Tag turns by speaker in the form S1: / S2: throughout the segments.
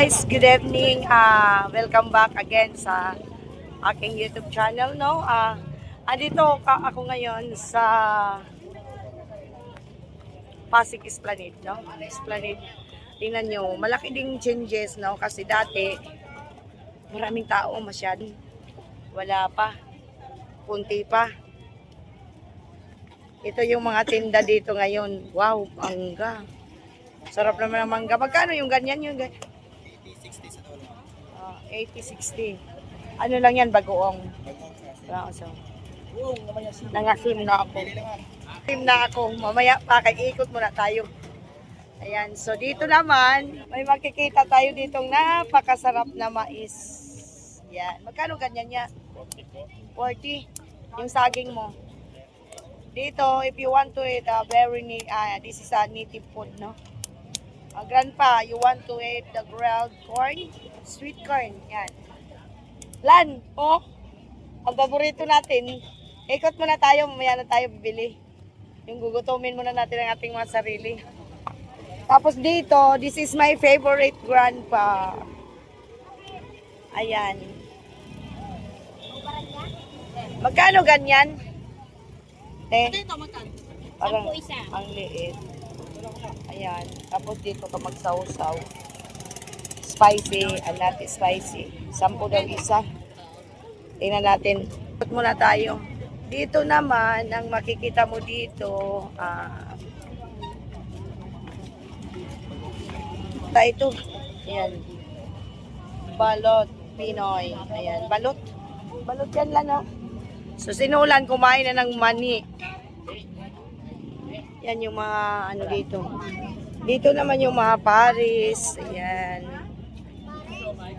S1: Guys, good evening. Welcome back again sa aking YouTube channel, no? Andito ako ngayon sa Pasig Esplanade, no? Esplanade. Tingnan nyo, malaki ding changes, no? Kasi dati, maraming tao, masyadong. Wala pa. Kunti pa. Ito yung mga tinda dito ngayon. Wow, mangga. Sarap naman ng mangga. Magkano yung ganyan yung 80-60. Ano lang yan, bagoong. Nangasim na ako. Nangasim na ako. Mamaya pa, ikot muna tayo. Ayan, so dito naman, may makikita tayo ditong napakasarap na mais. Yan. Magkano ganyan niya? 40. Yung saging mo. Dito, if you want to eat this is a native food, no? Grandpa, you want to eat the grilled corn? Sweet corn, yan. Lan, oh, ang paborito natin. Ikot muna tayo, mamaya na tayo bibili. Yung gugutumin muna natin ang ating mga sarili. Tapos dito, this is my favorite grandpa. Ayan. Magkano ganyan? Parang ang liit. Ayan. Tapos dito ka magsaw-saw. Spicy, natin spicy. 10 daw isa. Tingnan natin. Ikot muna tayo. Dito naman, ang makikita mo dito, ito. Ayan. Balot Pinoy. Ayan. Balot. Balot yan lang, no? So, sinulan, kumain na ng mani. Yan yung mga ano dito. Dito naman yung mga Paris. Ayan.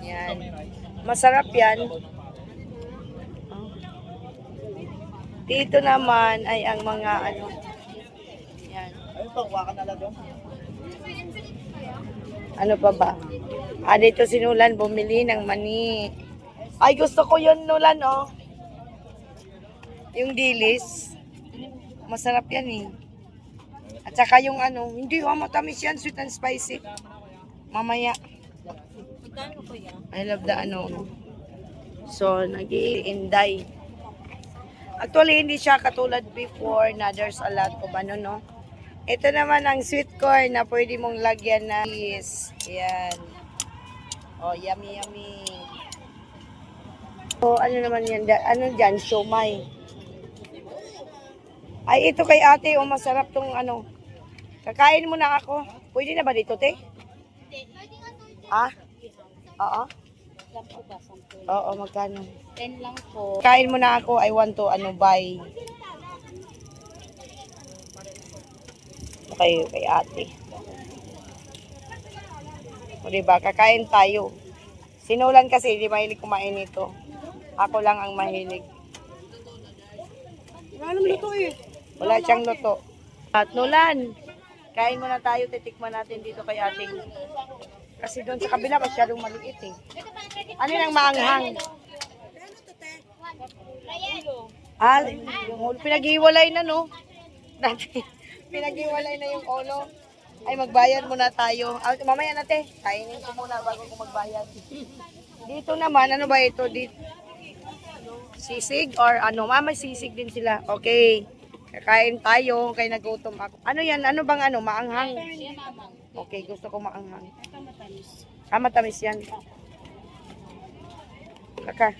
S1: Ayan. Masarap yan. Dito naman ay ang mga ano. Ayan. Ano pa ba? Dito si Nulan bumili ng mani. Ay, gusto ko yun, Nulan, oh. Yung dilis. Masarap yan, eh. At saka yung ano, hindi matamis yan, sweet and spicy. Mamaya. I love the ano. So, nag-i-inday. Actually, hindi siya katulad before na there's a lot of ano, no? Ito naman ang sweet corn na pwede mong lagyan na cheese. Yan. Oh, yummy, yummy. So, ano naman yan? Ano dyan? Siomay. Ay, ito kay ate, oh, masarap tong ano. Kakain mo na ako. Pwede na ba dito, te? Oo. Oo, magkano?
S2: 10 lang po.
S1: Kain mo na ako. I want to, buy. Okay, kay ate. O, diba? Kakain tayo. Sinulan kasi, di mahilig kumain nito. Ako lang ang mahilig. Wala siyang luto. At Nulan, kain muna tayo, titikman natin dito kay ating. Kasi doon sa kabila, masyadong maliit, eh. Ano yung maanghang? Yung pinag-iwalay na, no? Pinag-iwalay na yung ulo. Ay, magbayad muna tayo. Mamaya natin, kainin ko muna bago ko magbayad. Dito naman, ano ba ito? Dito. Sisig or ano? May sisig din sila. Okay. Kakain tayo. Kaya nagutom ako. Ano yan? Ano bang ano? Maanghang? Okay, gusto ko maanghang. Matamis yan. Kaka.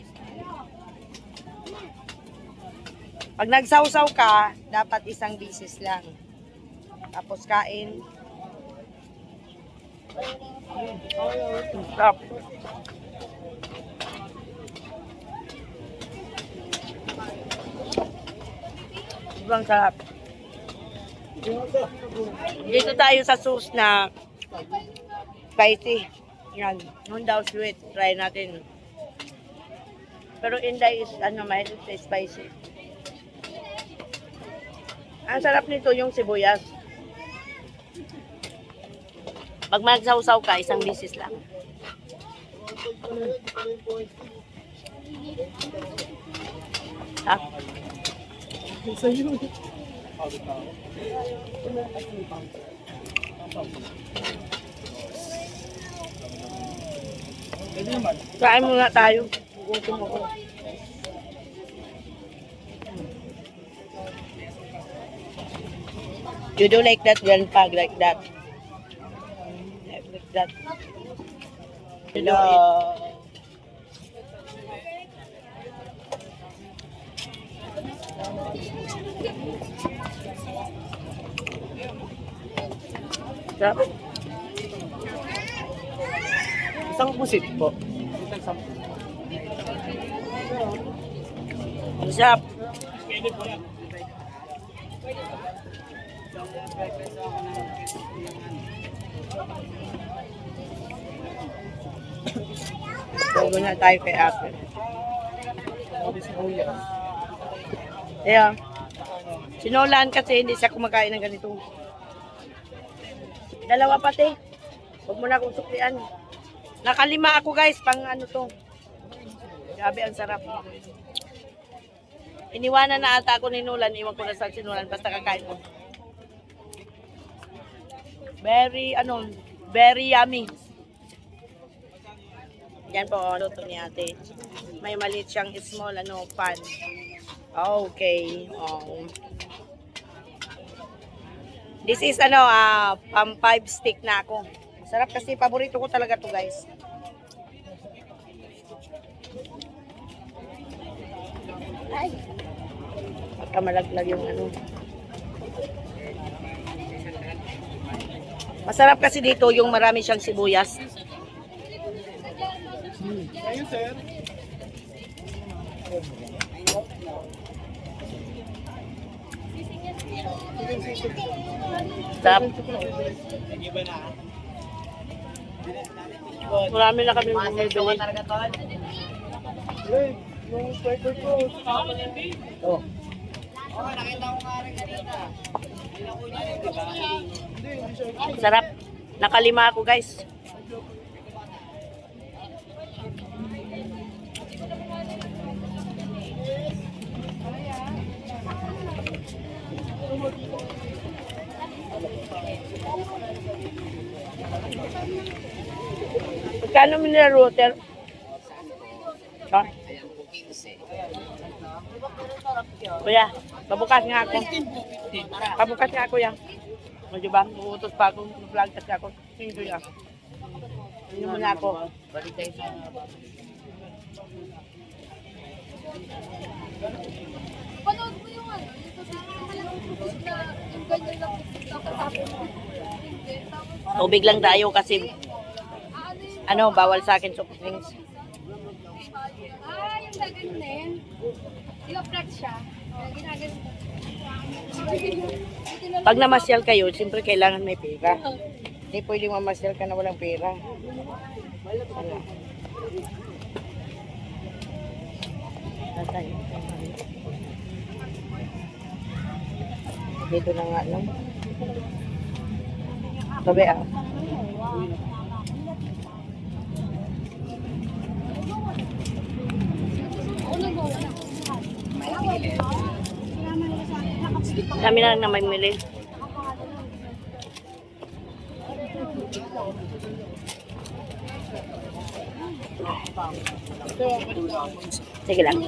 S1: Pag nagsawsaw ka, dapat isang bisis lang. Tapos kain. Stop. Ibang sarap. Dito tayo sa sauce na spicy. Yan. Hundaw sweet. Try natin. Pero Inday is may spicy. Ang sarap nito yung sibuyas. Pag magsawsaw ka, isang bisis lang. Ha? Kain muna tayo. Gutom ako. You do like that, grandpa, like that. Like that. You do it. Sarap.
S2: Isang pusit po.
S1: Sarap. Bago na tayo kay Ate. Yeah. Sinulaan kasi hindi siya kumakain ng ganito. Dalawa pati. Huwag mo na akong suklian. Nakalima ako guys, pang ano to. Grabe, ang sarap. Iniwanan na ata ako ni Nulan. Iwan ko na sa sinulan. Basta kakain ko. Very yummy. Yan po, luto ni ate. May maliit siyang small, pan. Okay. This is, pang 5 stick na ako. Sarap kasi, paborito ko talaga to guys. Ay. Pagka malaglag yung Masarap kasi dito yung marami siyang sibuyas.
S2: Ayun, sir.
S1: Sarap. Marami na kami bumibili.
S2: Yung striker ko.
S1: Oh. Sarap. Nakalima ako guys. Magkano mineral water? Kuya, pabukas nga ako. Pabukas nga ako yan. O diba, uutos pa ako, vlog kasi ako. Thank you yan. Hindi mo na ako. Balik tayo sa...
S3: Panood mo yung ito sa yung ganyan lang tapos
S1: Tubig lang tayo kasi bawal sa akin soft drinks.
S3: yung gagawin na yun. Di ba flat siya? Ginagano.
S1: Pag namasyal kayo, siyempre kailangan may pera. Hindi pwedeng mamasyal ka na walang pera. Ano? Dito na nga lang. Sabi Dami na lang na may mili. Sige lang.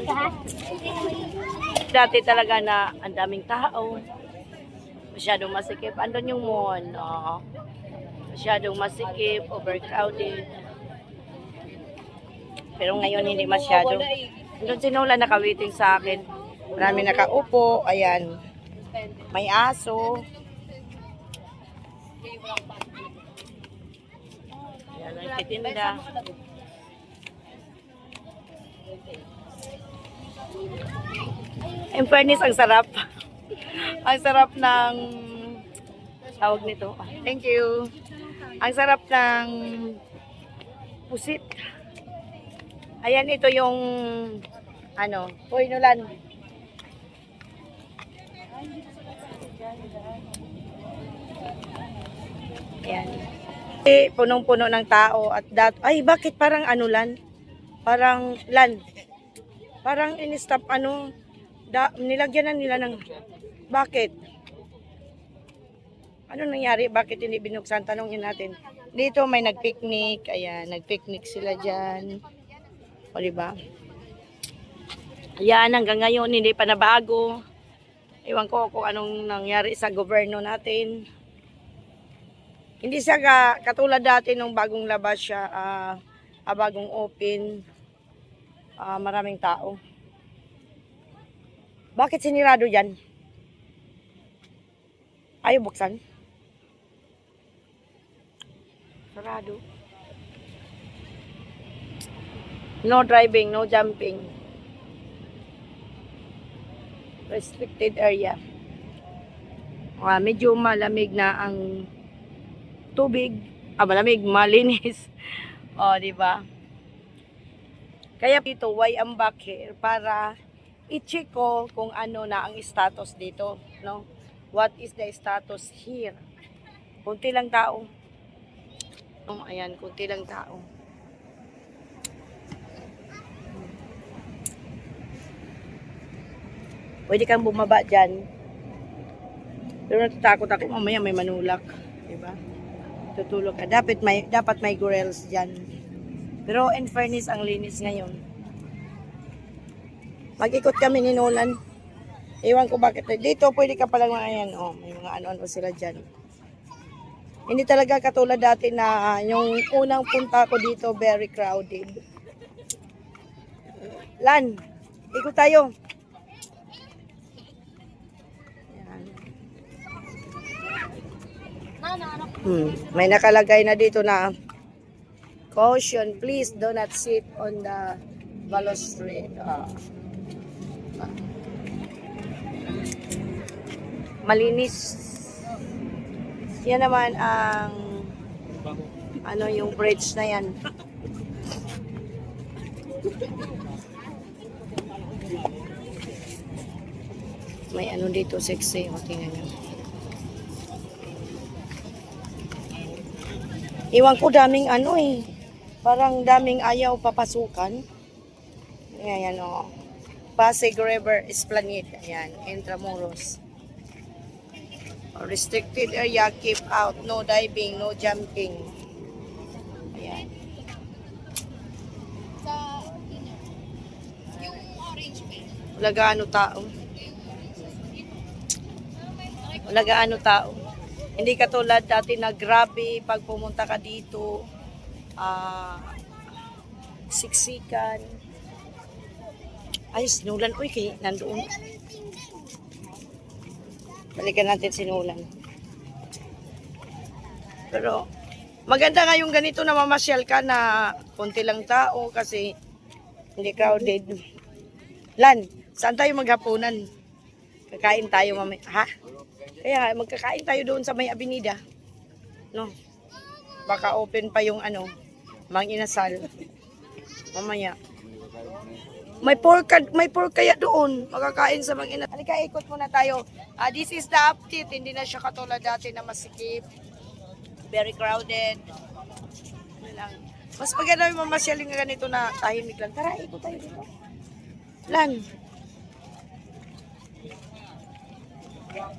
S1: Dati talaga na ang daming tao. Masyadong masikip. Andun yung mall. Masyadong masikip, overcrowded. Pero ngayon hindi masyado. Andun si Nola nakawiting sa akin. Marami nakaupo. Ayan. May aso. Ayan ang titinda. In fairness, ang sarap. Ang sarap ng tawag nito. Thank you. Ang sarap ng pusit. Ayan, ito yung Hoy, Nolan. Ayan. Punong-puno ng tao at ay, bakit parang Lan? Parang Lan. Parang in-stop nilagyan na nila ng bakit? Ano nangyari? Bakit hindi binuksan? Tanongin natin. Dito may nagpicnic. Ayan, nagpicnic sila dyan. O, diba? Ayan, hanggang ngayon, hindi pa nabago. Iwan ko kung anong nangyari sa gobyerno natin. Hindi siya katulad dati nung bagong labas siya, bagong open, maraming tao. Bakit sinirado yan? Ayaw buksan? Sarado. No driving, no jumping. Restricted area. Medyo malamig na ang tubig. Malamig, malinis. O, di ba? Kaya dito, why I'm back here? Para i-check ko kung ano na ang status dito. No? What is the status here? Kunti lang tao. Ayan, kunti lang tao. Pwede kang bumaba dyan. Pero natatakot ako, mamaya may manulak. Diba? Tutulog ka. Dapat may grills dyan. Pero in fairness, ang linis ngayon. Mag-ikot kami ni Nolan. Ewan ko bakit. Dito, pwede ka palang ayan. May mga ano-ano sila dyan. Hindi talaga katulad dati na yung unang punta ko dito, very crowded. Lan, ikot tayo. May nakalagay na dito na caution, please do not sit on the balustrade. Malinis. Yan naman ang yung bridge na yan. May ano dito sexy. Tingnan nyo. Iwan ko daming parang daming ayaw papasukan. Ayan Pasig River Esplanade. Ayan, Intramuros. Restricted area, keep out, no diving, no jumping. Ayan.
S3: Yung orange pen.
S1: Wala gaano tao. Wala gaano tao. Hindi katulad dati na grabe pag pumunta ka dito, siksikan. Ay, sinulan. Uy, nandoon. Balikan natin sinulan. Pero, maganda nga yung ganito na mamasyal ka na konti lang tao kasi hindi crowded. Lan, saan tayo maghapunan? Kakain tayo mamaya. Ha? Kaya magkakain tayo doon sa may avenida. No? Baka open pa yung Mang Inasal. Mamaya. May pork kaya doon. Magkakain sa Mang Inasal. Halika, ikot muna tayo. This is the update. Hindi na siya katulad dati na masikip. Very crowded. Mas maganda yung mamasyal yung ganito na tahimik lang. Tara, ikot tayo dito. Lan.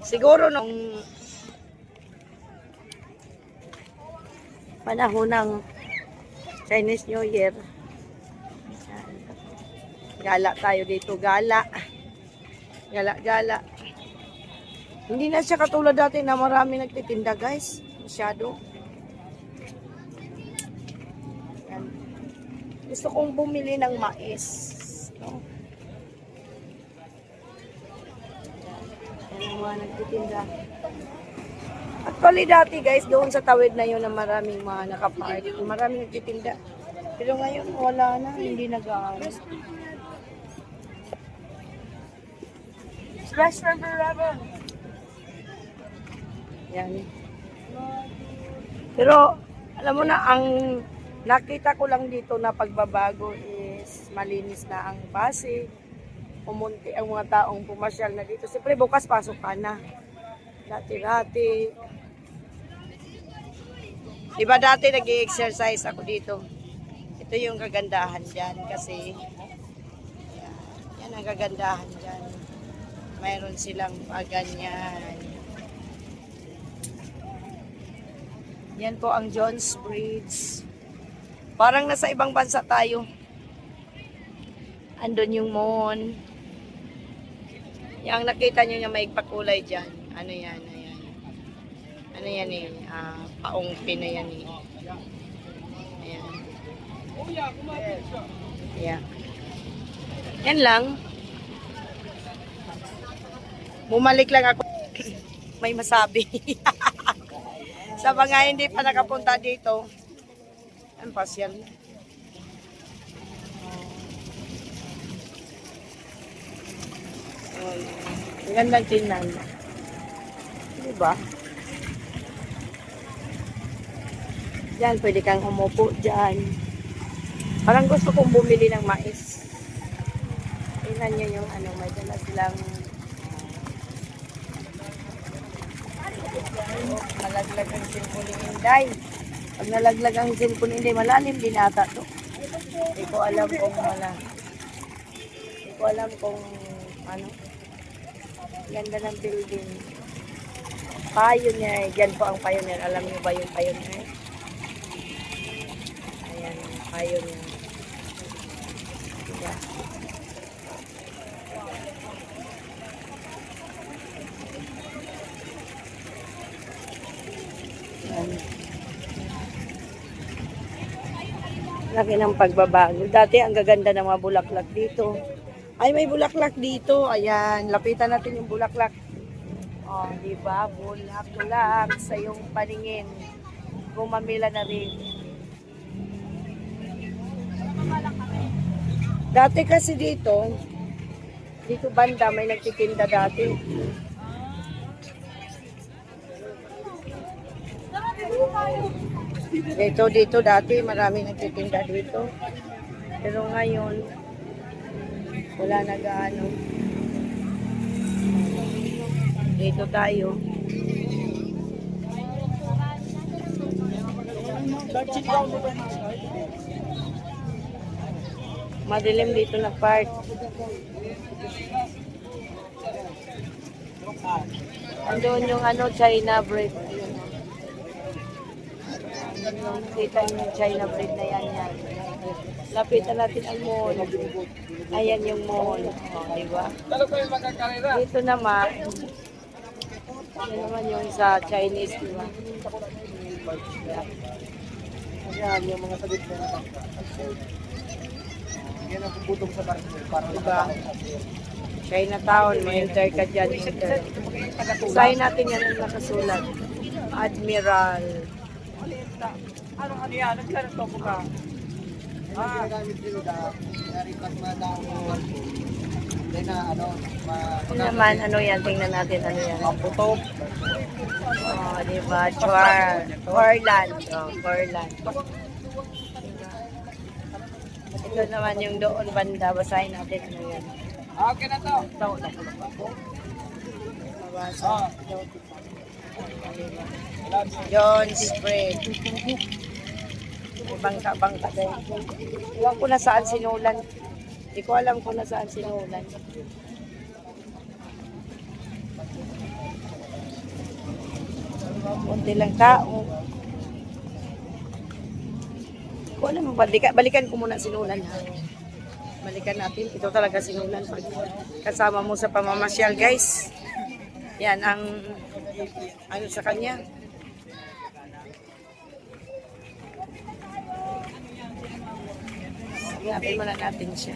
S1: Siguro nung panahon ng Chinese New Year, gala tayo dito, gala. Hindi na siya katulad dati na marami nagtitinda, guys. Masyado. Yan. Gusto kong bumili ng mais. No? Yan ang mga nagtitinda. Actually dati, guys, doon sa tawid na yun na maraming mga nakapark. Maraming nagtitinda. Pero ngayon, wala na. Hindi nag-aaral. Splash Rubber. Yan. Pero, alam mo na, ang nakita ko lang dito na pagbabago is malinis na ang Pasig. Pumunti ang mga taong pumasyal na dito. Siyempre, bukas pasok ka na. Dati. Diba dati nag-i-exercise ako dito? Ito yung kagandahan dyan kasi yan ang kagandahan dyan. Mayroon silang ganyan. Yan po ang John's Bridge. Parang nasa ibang bansa tayo. Andun yung Mon. Yung nakita nyo yung may pakulay dyan. Ano yan? Ayan. Ano yan eh? Paungpi na yan eh. Ayan. Yeah. Yan lang. Bumalik lang ako. May masabi. Sa mga hindi pa nakapunta dito. Ang pasyal. Ang gandang tingnan. Diba? Diyan, pwede kang umupo dyan. Parang gusto kong bumili ng mais. Tingnan nyo yung ano, may dala silang malaglag ang cellphone ni Inday. Pag nalaglag ang cellphone ni Inday, malalim din ata to. Hindi ko alam kung Hindi ko alam kung ano. Ganda ng building. Pioneer. Diyan po ang Pioneer. Alam niyo ba yung Pioneer? Ayan, Pioneer. Diba? Ayan. Laki ng pagbabago. Dati ang gaganda ng mga bulaklak dito. Ay, may bulaklak dito. Ayan, lapitan natin yung bulaklak. Oh, di ba? Bulaklak sa iyong paningin. Gumamila na rin. Dati kasi dito banda may nagtitinda dati. Dito dati marami nagtitinda dito. Pero ngayon wala na gaano. Dito tayo. Madilim dito na part. Andun yung ano, China bread. Kita yung China bread na yan. Lapitan natin ang mall. Ayan yung mall. Oh, diba? Dito naman, yan naman yung sa Chinese, diba?
S2: Ayan, yung mga sagot na nakaka. Yan ang puputong sa barko.
S1: Diba? Chinatown, may enter ka dyan. Enter. Sign natin yan ang nakasulat. Admiral.
S2: Ano yan? Nagkaroon to po ka? Ginagamit nila dari pag madamo na ano,
S1: Ito naman, ano yan? Tingnan natin ano yan.
S2: putok.
S1: Oh, diba? Chorland. Oh, Chorland. Ito naman yung doon banda. Basahin natin ano yan.
S2: Okay na to.
S1: Mabasa. John's Bread. Bangka-bangka din. Iwan ko na saan sinulan. Hindi ko alam kung nasaan sinulan. Kunti lang tao. Hindi ko alam. Balikan ko muna sinulan. Ha? Balikan natin. Ito talaga sinulan. Pag kasama mo sa pamamasyal, guys. Yan ang ano sa kanya. Hanapin muna natin siya.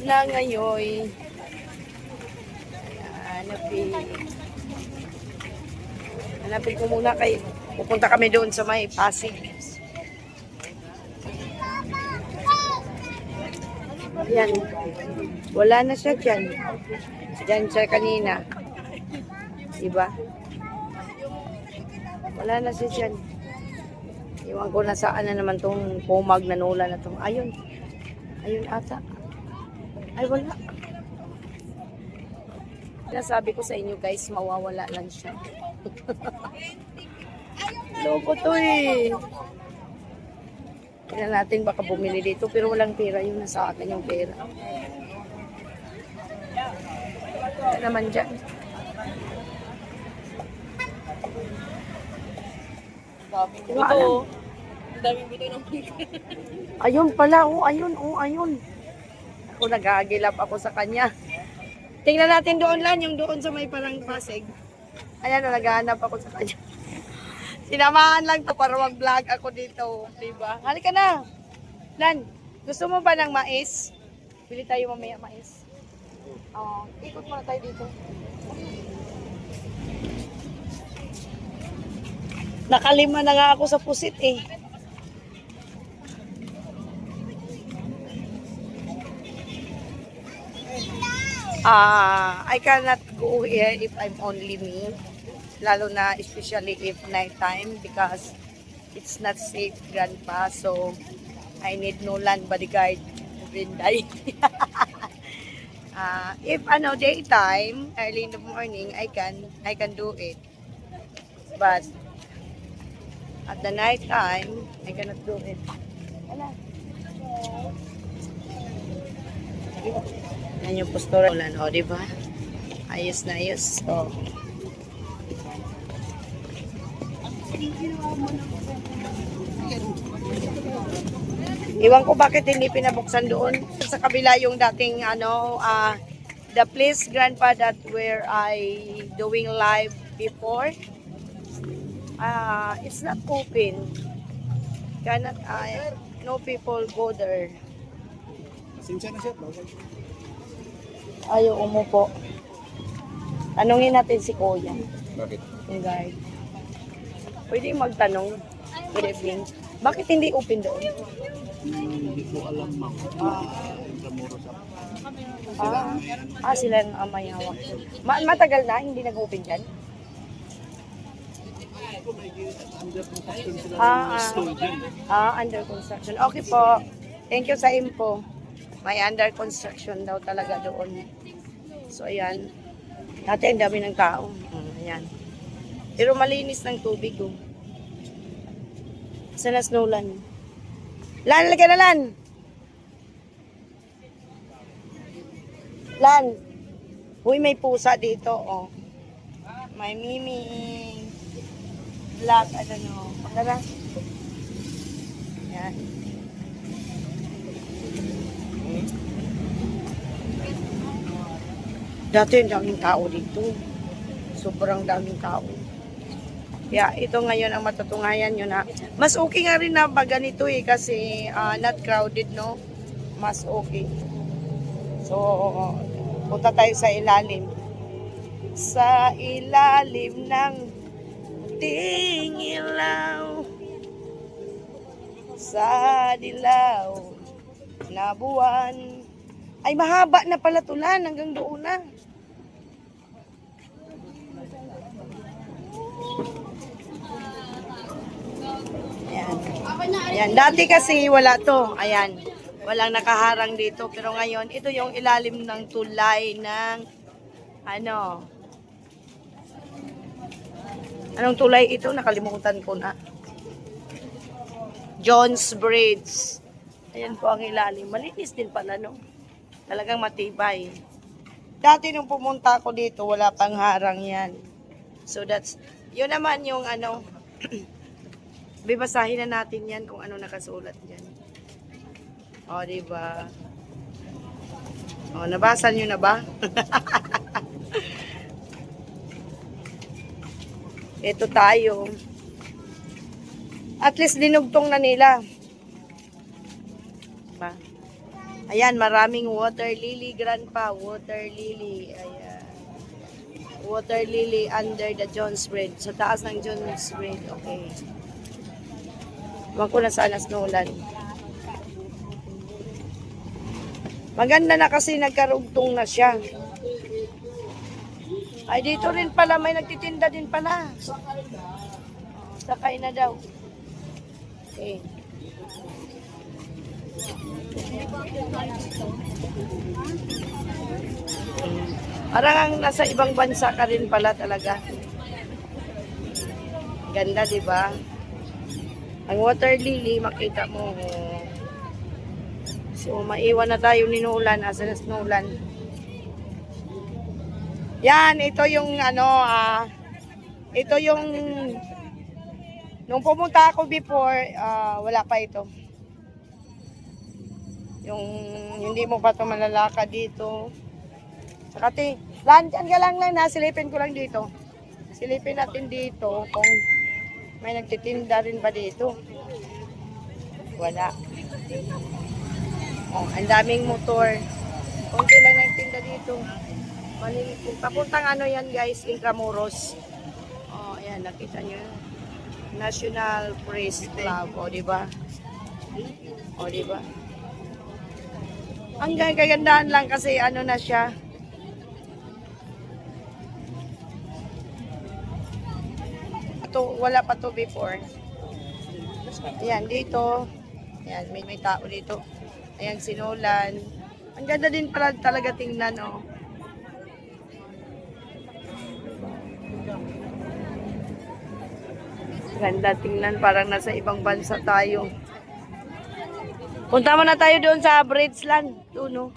S1: Na ngayon, hanapin ko muna kay pupunta kami doon sa may Pasig. Yan. Wala na siya dyan. Dyan siya kanina. Diba? Wala na siya dyan. Iwan ko na saan na naman tong pumag na nula na tong. Ayun. Ayun ata. Ay, wala. Sinasabi ko sa inyo guys, mawawala lang siya. Loko to eh. Tignan natin baka bumili dito pero walang pera. Yun nasa akin yung pera. Ano naman dyan.
S3: Daming
S1: Di ba alam?
S3: Ang daming buto ng
S1: Ayun pala, ayun, ayun. Ako nagagilap ako sa kanya. Tingnan natin doon lang, yung doon sa may parang Pasig. Ayan, naghahanap ako sa kanya. Sinamahan lang to para mag-vlog ako dito, diba? Halika na. Lan, gusto mo ba ng mais? Bili tayo mamaya mais. Ikot muna tayo dito. Nakalima na nga ako sa pusit eh. I cannot go here if I'm only me. Lalo na especially if night time because it's not safe, grandpa. So, I need Nolan bodyguard. Brinday. If daytime, early in the morning, I can do it. But at the night time, I cannot do it. Wala. Yan yung postura ulan, o, diba? Ayos na ayos. So, iwan ko bakit hindi pinabuksan doon. Sa kabila yung dating, the place, grandpa, that where I doing live before. It's not open. Cannot, no people go there.
S2: Sinsya na siya.
S1: Ayaw umupo. Tanungin natin si Kuya.
S2: Bakit?
S1: Yung guard. Pwede magtanong. Good evening. Bakit hindi open doon?
S2: Hindi ko alam, ma'am.
S1: Sila ang may hawak. Matagal na, hindi nag-open dyan? Under construction. Okay po. Thank you sa info. May under construction daw talaga doon. So, ayan. Dati ang dami ng tao. Ayan. Pero malinis ng tubig. Oh. Sana snowlan. Lan, lagyan na Lan! Lan! Uy, may pusa dito. Oh. May miming. Black, Pagkara. Ayan. Dati ang daming tao dito. Sobrang daming tao. Kaya ito ngayon ang matutungayan nyo na mas okay nga rin na pag ganito kasi not crowded, no? Mas okay. So, punta tayo sa ilalim. Sa ilalim ng tingilaw sa dilaw na buwan. Ay, mahaba na pala tulan hanggang doon na. Ayan. Ayan. Dati kasi wala to. Ayan. Walang nakaharang dito. Pero ngayon, ito yung ilalim ng tulay ng anong tulay ito? Nakalimutan ko na. John's Bridge. Ayan po ang ilalim. Malinis din pala, no? Talagang matibay. Dati nung pumunta ako dito, wala pang harang yan. So yun naman yung bibasahin na natin yan kung ano nakasulat dyan. O, diba? O, nabasa nyo na ba? Ito tayo. At least dinugtong na nila. Diba? Ayan, maraming water lily, grandpa. Water lily. Ayan. Water lily under the John's Bridge. Sa taas ng John's Bridge. Okay. Huwag ko na sana snowlan. Maganda na kasi nagkarugtong na siya. Ay, dito rin pala. May nagtitinda din pala. Sakay na daw. Okay. Parang ang nasa ibang bansa ka rin pala talaga. Ganda, di ba? Ang water lily, makita mo. So, maiwan na tayo ni Nolan. Asa na Nolan? Yan, ito yung ito yung Nung pumunta ako before, wala pa ito. Yung hindi mo pa ito malalakad dito. Saka landyan ka lang silipin ko lang dito. Silipin natin dito kung may nagtitinda rin ba dito. Wala. Oh, ang daming motor. Kunti lang nagtinda dito. Maliliit. Papuntang ano yan guys, Intramuros. Oh, ayan, nakita nyo. National Press Club, o diba? O diba? Ang kagandahan lang kasi ano na siya. Ito, wala pa to before. Ayan, dito. Ayan, may tao dito. Ayan, sinulan. Ang ganda din pala talaga tingnan, oh. Ganda tingnan, parang nasa ibang bansa tayo. Punta muna tayo doon sa Bridgeland. Doon, no?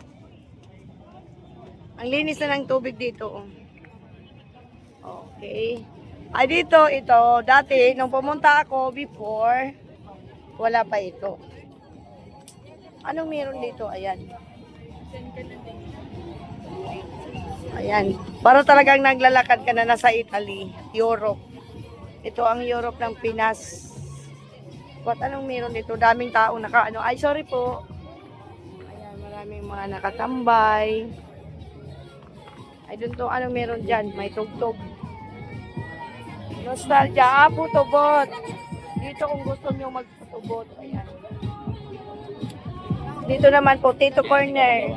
S1: Ang linis na ng tubig dito, oh. Okay. Ay, dito, ito. Dati, nung pumunta ako before, wala pa ito. Anong meron dito? Ayan. Ayan. Para talagang naglalakad ka na nasa Italy, Europe. Ito ang Europe ng Pinas. What anong meron dito? Daming tao naka-ano. Ay, sorry po. Ayan, maraming mga nakatambay. Ay, doon to, anong meron dyan? May tugtog. Nostalgia. Putobot. Dito kung gusto nyo magputobot. Ayan. Dito naman, potato corner.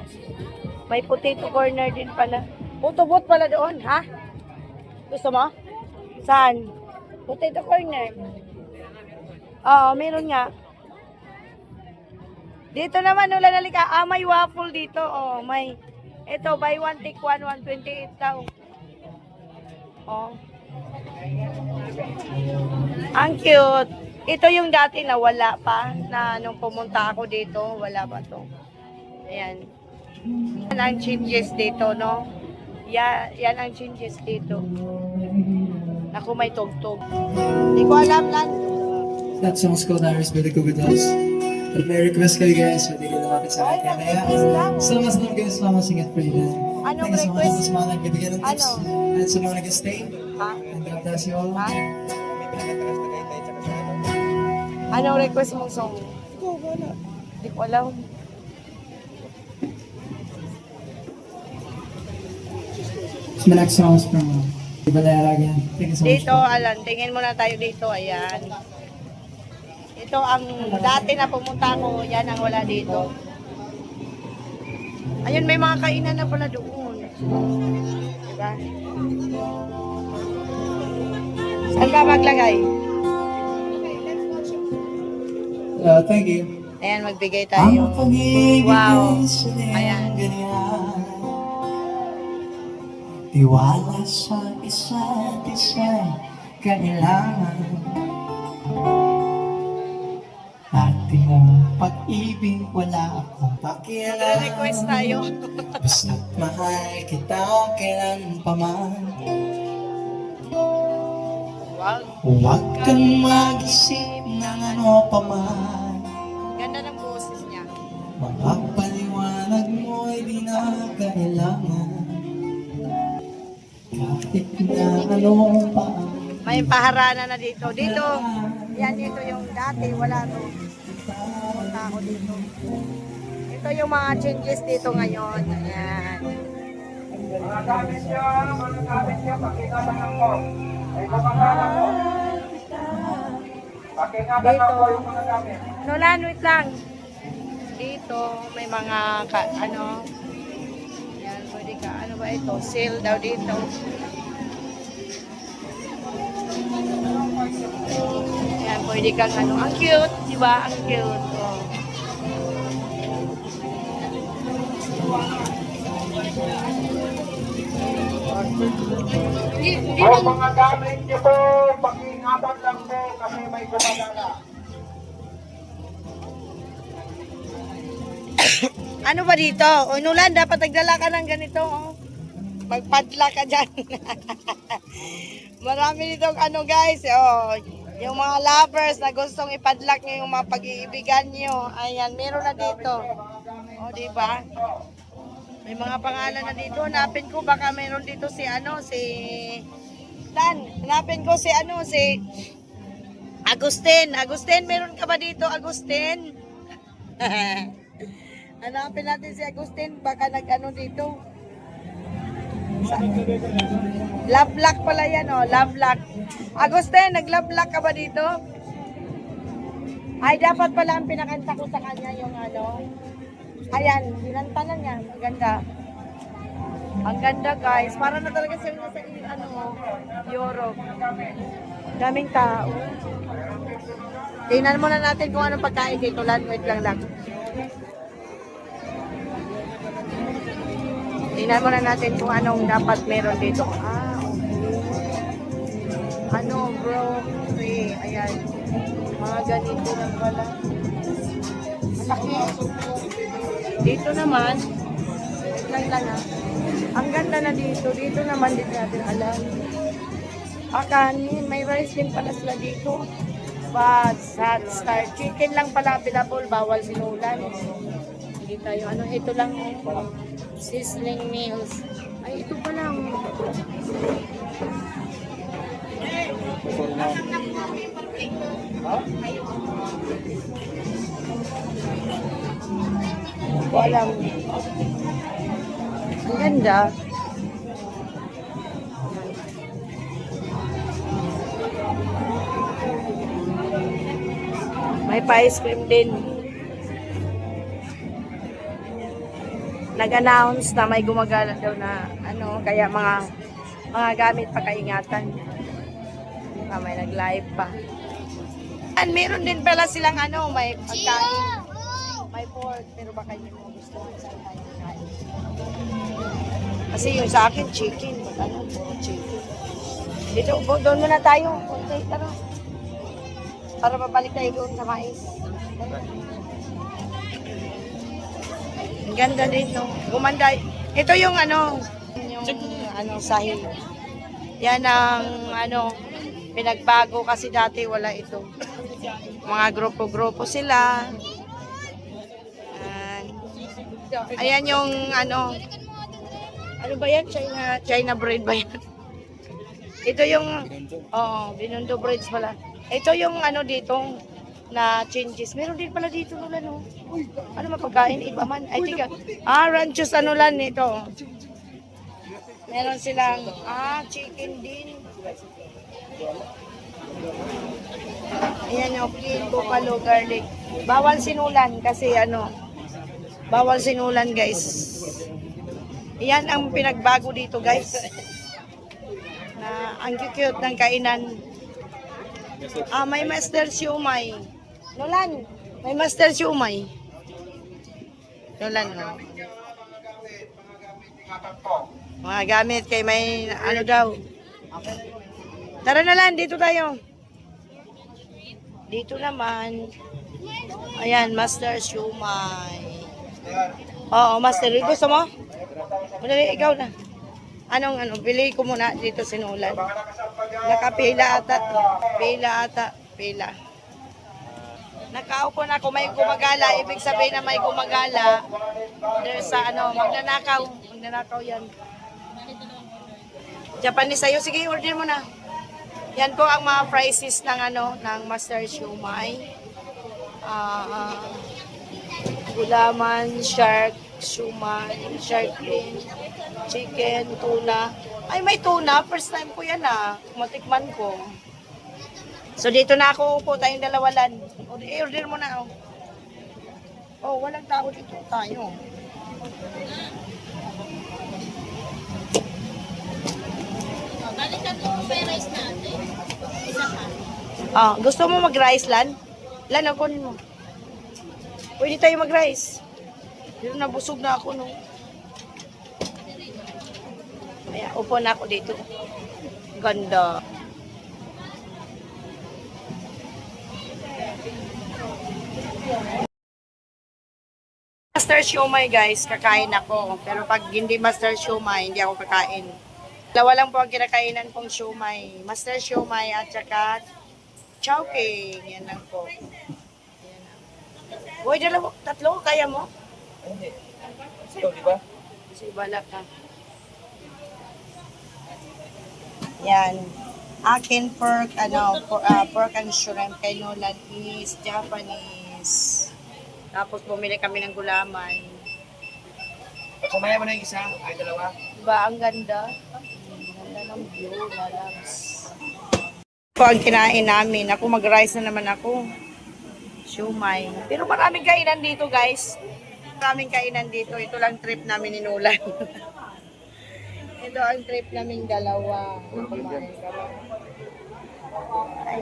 S1: May potato corner din pala. Putobot pala doon, ha? Gusto mo? Saan? Potato corner. Oo, meron nga. Dito naman, nula nalika. May waffle dito. Oh, may. Ito, buy one, take one, 128 daw. Oh. Ang cute. Ito yung dati na wala pa. Na nung pumunta ako dito, wala pa to. Ayan. Yan ang changes dito, no? Yan ang changes dito. Naku, may tugtog. Hindi ko alam lang.
S2: That song's called Iris by the Google Dolls. At may request kayo guys, pwede kayo lumapit sa akin. Kaya, salamat sa mga guys, salamat sa ingat for you.
S1: Anong
S2: Thank you so much
S1: request?
S2: sa mga nagbibigyan ng tips.
S1: Ano?
S2: And sa mga nag-stay.
S1: Ha?
S2: And God bless you all.
S1: Ha? Anong request mong song? Hindi ko alam.
S2: So my next song is from Valera again. Thank you so much.
S1: Dito, alam, tingin muna tayo dito. Ayan. Ito ang dati na pumunta ko. Yan ang wala dito. Ayun, may mga kainan na pala doon. Diba? Saan ka maglagay?
S2: Thank you.
S1: Ayan, magbigay tayo. Wow. Ayan.
S2: Tiwala sa isa't isa kailangan. Ating ang pag-ibig wala akong pakialam.
S1: Request tayo.
S2: Basta't mahal kita kailan pa man.
S1: Wow.
S2: Huwag kang mag-isip ng ano pa man.
S1: Ganda ng boses niya.
S2: Mga paliwanag mo'y di na kailangan. Kahit na ano pa.
S1: May paharana na dito. Dito, yan dito yung dati, wala to. Punta ako dito. Ito yung mga changes dito ngayon. Ayan.
S4: Mga gamit niya, pakita lang ako. Ay, kumakalan mo. Pakinggan lang po yung mga gamit.
S1: Nolan, wait lang. Dito, may mga, ano, yan, pwede ka, ano ba ito? Sale daw dito. Yan, pwede kang, ano, ang cute, di ba? Ang cute. Oh. Di
S4: O mga gamit niyo po, pakinggan lang po kasi may gumagala.
S1: Ano ba dito? O Nulan, dapat nagdala ka ng ganito. Oh. Magpadla ka dyan. Marami dito ano guys. Oh. Yung mga lovers na gustong ipadlock nyo yung mga pag-iibigan nyo. Ayan, meron na dito. O, diba? May mga pangalan na dito. Hanapin ko, baka meron dito si Dan. Hanapin ko si Agustin. Agustin, meron ka ba dito, Agustin? Hanapin natin si Agustin. Baka nag-ano dito. Love lock pala yan, oh. Love lock. Agustin, nag-love lock ka ba dito? Ay, dapat pala ang pinakanta ko sa kanya yung Ayan, binanta na niya. Ang ganda. Ang ganda, guys. Para na talaga sila sa Europe. Daming tao. Tingnan muna natin kung anong pagkain dito. Wait lang. Tingnan muna natin kung anong dapat meron dito. Bro? Ayan. Mga ganito lang pala. Malaki. Dito naman, lang. Ang ganda na dito. Dito naman, dito natin alam. Kanin, may rice din pala sila dito. Hot star. Chicken lang pala available, bawal sinulan. Hindi tayo, ito lang. Sizzling meals. Ay, ito pa lang. Hindi ko alam. Ang ganda. May pa-ice cream din. Nag-announce na may gumagala daw na kaya mga gamit pa kaingatan. May nag-live pa. And meron din pala silang may pagkain. May pork, pero baka hindi mo gusto sa kain. Kasi yung sa akin, chicken. Puro chicken. Dito, doon muna tayo. Okay, tara. Para mabalik tayo doon sa mais. Ang ganda dito. Gumanda. Ito yung sahig. Yan ang pinagbago kasi dati wala ito. Mga grupo-grupo sila. Ayan yung ano ba yan? China bread ba yan? Ito yung Binondo breads pala. Ito yung dito na changes. Meron din pala dito nula no. Ano mapagkain iba man. Ay tiga. Ranchos lan ito. Meron silang chicken din. Ayan yung plain buffalo garlic. Bawal sinulan kasi bawal sinulan guys. Yan ang pinagbago dito guys. Na ang cute ng kainan. May master siumay. Nolan, may master siumay. Nolan, mga gamit kay may daw. Tara na lang, dito tayo. Dito naman. Ayan, master siumay. Oo, master. Gusto mo? Madali, ikaw na. Pili ko muna dito sinulan. Nakapila ata. Pila. Nakaupo na ako, may gumagala. Ibig sabihin na may gumagala. There's magnanakaw. Magnanakaw yan. Japanese sa'yo. Sige, order mo na. Yan po ang mga prices ng ng Master Siumay. Gulaman, shark, siumay, shark fin, chicken, tuna. Ay, may tuna. First time ko yan matikman ko. So, dito na ako upo. Tayong dalawalan. Order mo na. Walang tao dito. Tayo.
S3: Balikan mo may rice natin. Isa pa.
S1: Gusto mo mag-rice, Lan? Lan, kunin mo. Pwede tayo mag-rice. Pero nabusog na ako, no? Kaya, upo na ako dito. Ganda. Master siumay, guys, kakain ako. Pero pag hindi master siumay, hindi ako kakain. Dalawa lang po ang kinakainan kong siumay. Master siumay at saka Chowking. Yan lang po. Yan lang. Boy, dalawa, tatlo, kaya mo?
S5: Hindi. Ikaw, di ba?
S1: Kasi bala ka. Yan. Akin pork, pork and shrimp kay Nolan is Japanese. Tapos bumili kami ng gulaman.
S5: Sumaya mo na yung isa, ay dalawa.
S1: Diba, ang ganda? Ang ganda ng view, lalabs. Ito ang kinain namin. Ako, mag-rice na naman ako. Siumay. Pero maraming kainan dito, guys. Maraming kainan dito. Ito lang trip namin ni Nolan. Ito ang trip namin dalawa. Kumain kami. Ay.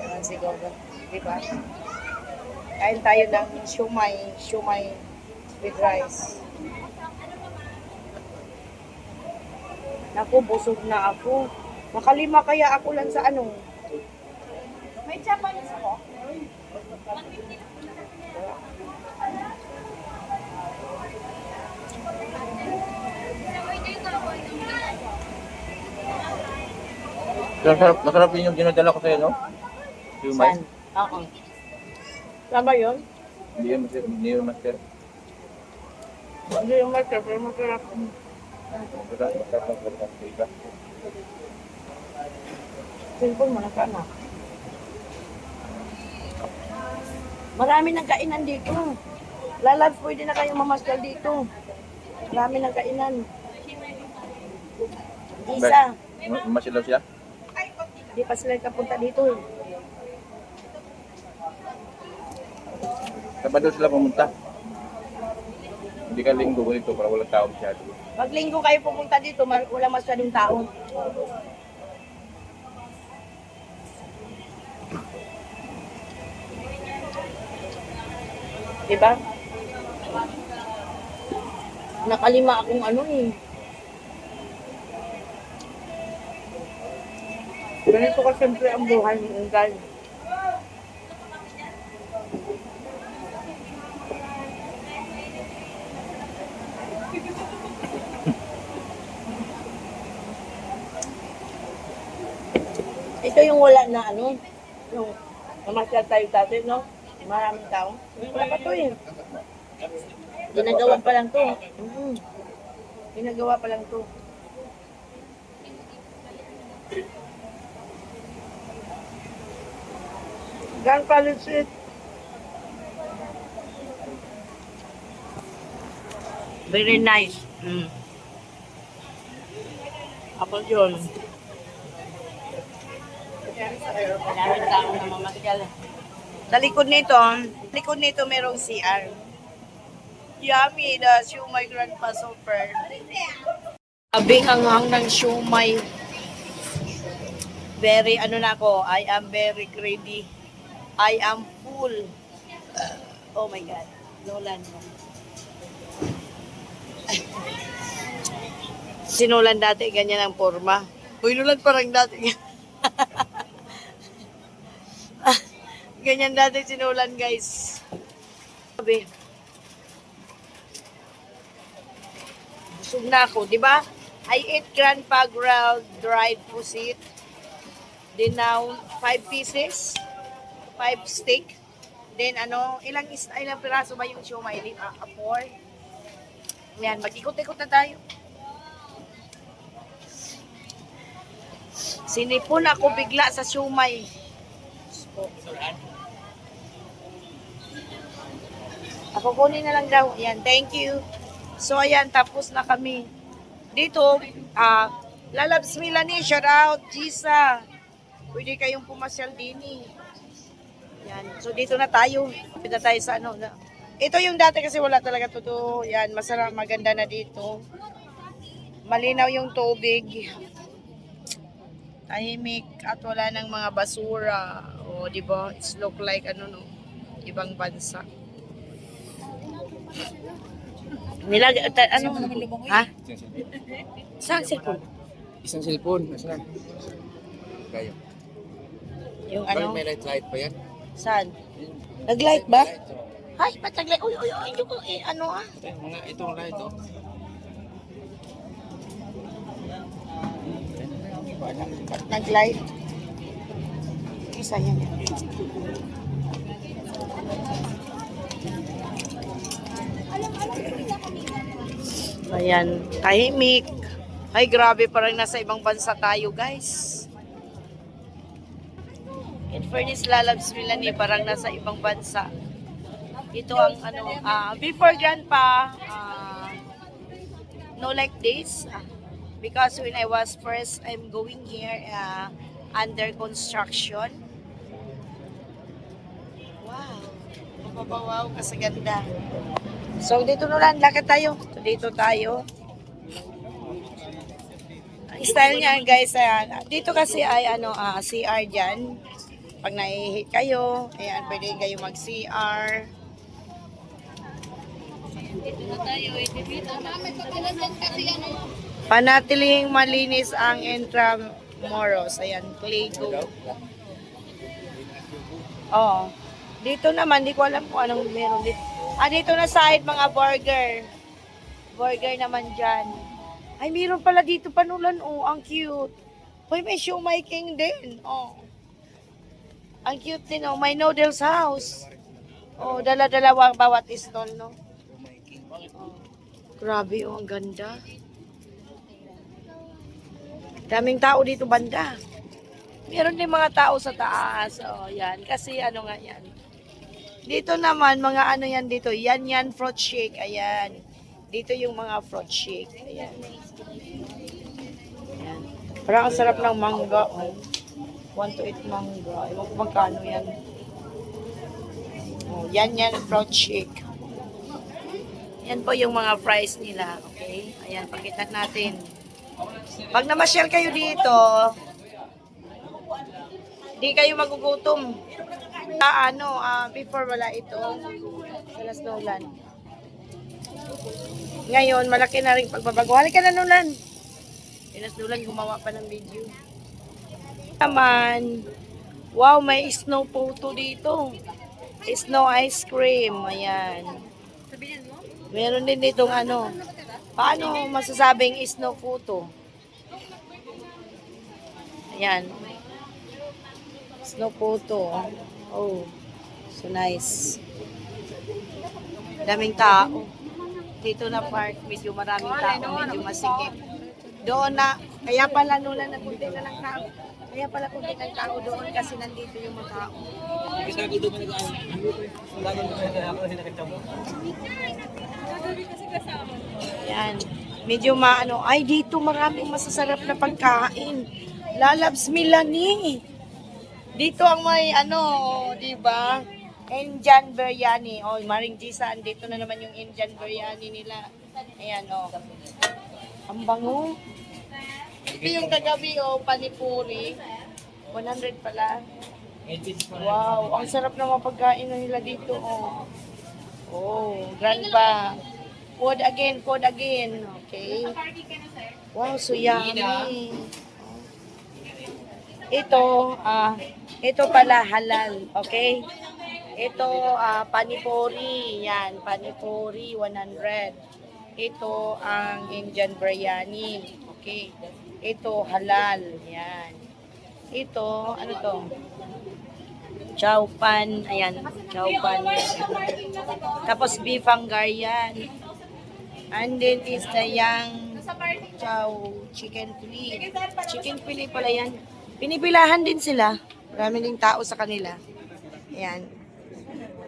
S1: Ayan, siguro. Diba? Kain tayo ng siumay with rice. Naku, busog na ako. Makalima kaya ako lang sa ano. May Japanese ako?
S5: Masarap din yung dinadala ko sa'yo, no? Humay.
S1: Saan? Oo. Tama yun?
S5: Hindi yun, hindi yun, master.
S1: Hindi yung master, pero masarap.
S5: Masarap.
S1: Cellphone mo na ka na. Marami ng kainan dito. Lalabs, pwede na kayong mamaskal dito. Marami ng kainan. Isa.
S5: Masilaw siya?
S1: Di pa sila kapunta dito.
S5: Sabado sila pumunta. Hindi ka linggo ganito para walang tao masyado.
S1: Pag linggo kayo pumunta dito, wala masyadong tao. Diba? Nakalima akong ano eh. Ganito ka siyempre ang buhay ng unggal. Ito yung wala na ano, yung namasyal tayo dati, no? Maraming tao. Wala pa to eh. Ginagawa pa lang to. Ginagawa pa lang to. Gan palusit. Very nice. Apple yun. Maraming tao na mamasyal. Sa likod nito merong CR. Yummy, the siumay grandpa super. Abing hanghang ng siumay. Very, ano na ako, I am very greedy. I am full. Oh my God. Nolan. Si Nolan dati, ganyan ang forma. Uy, Nolan parang dati. Ganyan dati si Nolan, guys. Sabi. Busog na ako, di ba? I ate Grandpa grilled dried pusit. Then now, 5 pieces. 5 steak. Then ilang piraso ba yung siomay? 4. Yan, mag-ikot-ikot na tayo. Sinipon ako bigla sa siomay. Ako kunin na lang daw. Ayan, thank you. So, ayan, tapos na kami. Dito, Lalabs Milani, shout out, Gisa. Pwede kayong pumasyal din eh. Yan. So, dito na tayo. Dito tayo sa Ito yung dati kasi wala talaga totoo. Yan, masarap, maganda na dito. Malinaw yung tubig. Tahimik at wala ng mga basura. O, di ba? It's look like ibang bansa. Ha? Saan cellphone?
S5: Isang cellphone, nasaan? Kayo.
S1: Yung
S5: May light pa yan?
S1: Saan? Nag-light ba? Ay, ba't nag-light? Uy,
S5: Itong light, oh.
S1: Nag-light. isa yan. Ayan, tahimik. Ay, grabe, parang nasa ibang bansa tayo, guys. In fairness, lalabs nila ni parang nasa ibang bansa. Ito ang ano, before grandpa, no like this. Because when I was first, I'm going here under construction. Wow. Wow, kasi ganda. So, dito nulan, lakad tayo. So, dito tayo. Ang style niya, guys, dito kasi ay CR dyan. Pag naihit kayo, ayan, pwede kayo mag-CR. Panatiling malinis ang Intramuros. Ayan, Clay Go. Oh. Dito naman, di ko alam kung anong meron dito. Dito na side, mga burger. Burger naman dyan. Ay, meron pala dito panulan. Oh, ang cute. Hoy, may siomai king din. Oh. Ang cute din, oh. May noodles house. Oh, dala-dalawa bawat stall, no? Oh. Grabe, oh. Ang ganda. Daming tao dito, banda. Meron din mga tao sa taas. Oh, yan. Kasi ano nga yan. Dito naman, mga ano yan dito. Yan, fruit shake. Ayan. Dito yung mga fruit shake. Ayan. Ayan. Parang ang sarap ng mangga. Oh. 1 to 8 mangga. Ewan ko magkano yan. Oh, yan, fruit shake. Yan po yung mga fries nila. Okay? Ayan, pakita natin. Pag namasyal kayo dito, di kayo magugutom. Before wala ito. Sa Las Nolan. Ngayon, malaki na rin pagbabago. Halika na, Nolan. Las Nolan, gumawa pa ng video. Naman, wow, may snow photo dito. Snow ice cream. Ayan. Meron din ditong paano masasabing snow photo? Ayan. Snow photo. Oh, so nice. Daming tao. Dito na park, medyo maraming tao, medyo masikip. Doon na, kaya pala nula na kunti na lang tao. Kaya pala kunti ng tao doon kasi nandito yung mga tao. Yan. Medyo ay dito maraming masasarap na pagkain. Lalabs Milani. Dito ang may di ba? Indian biryani. Oh, Maring Jisan, dito na naman yung Indian biryani nila. Ayan, oh. Ang bango. Ito yung kagabi, panipuri. 100 pala. Wow, ang sarap na mapagkain na nila dito, oh. Oh, grandpa. Food again. Okay. Wow, so yummy. Ito pala halal, okay? Ito panipuri, yan, panipuri 100. Ito ang Indian biryani, okay? Ito halal, yan. Ito, ano to? Chow pan, ayan, chow pan. Tapos beef Hungarian. And then is the yang chow chicken fillet. Chicken fillet pala yan. Pinipilahan din sila. Marami ding tao sa kanila. Ayan.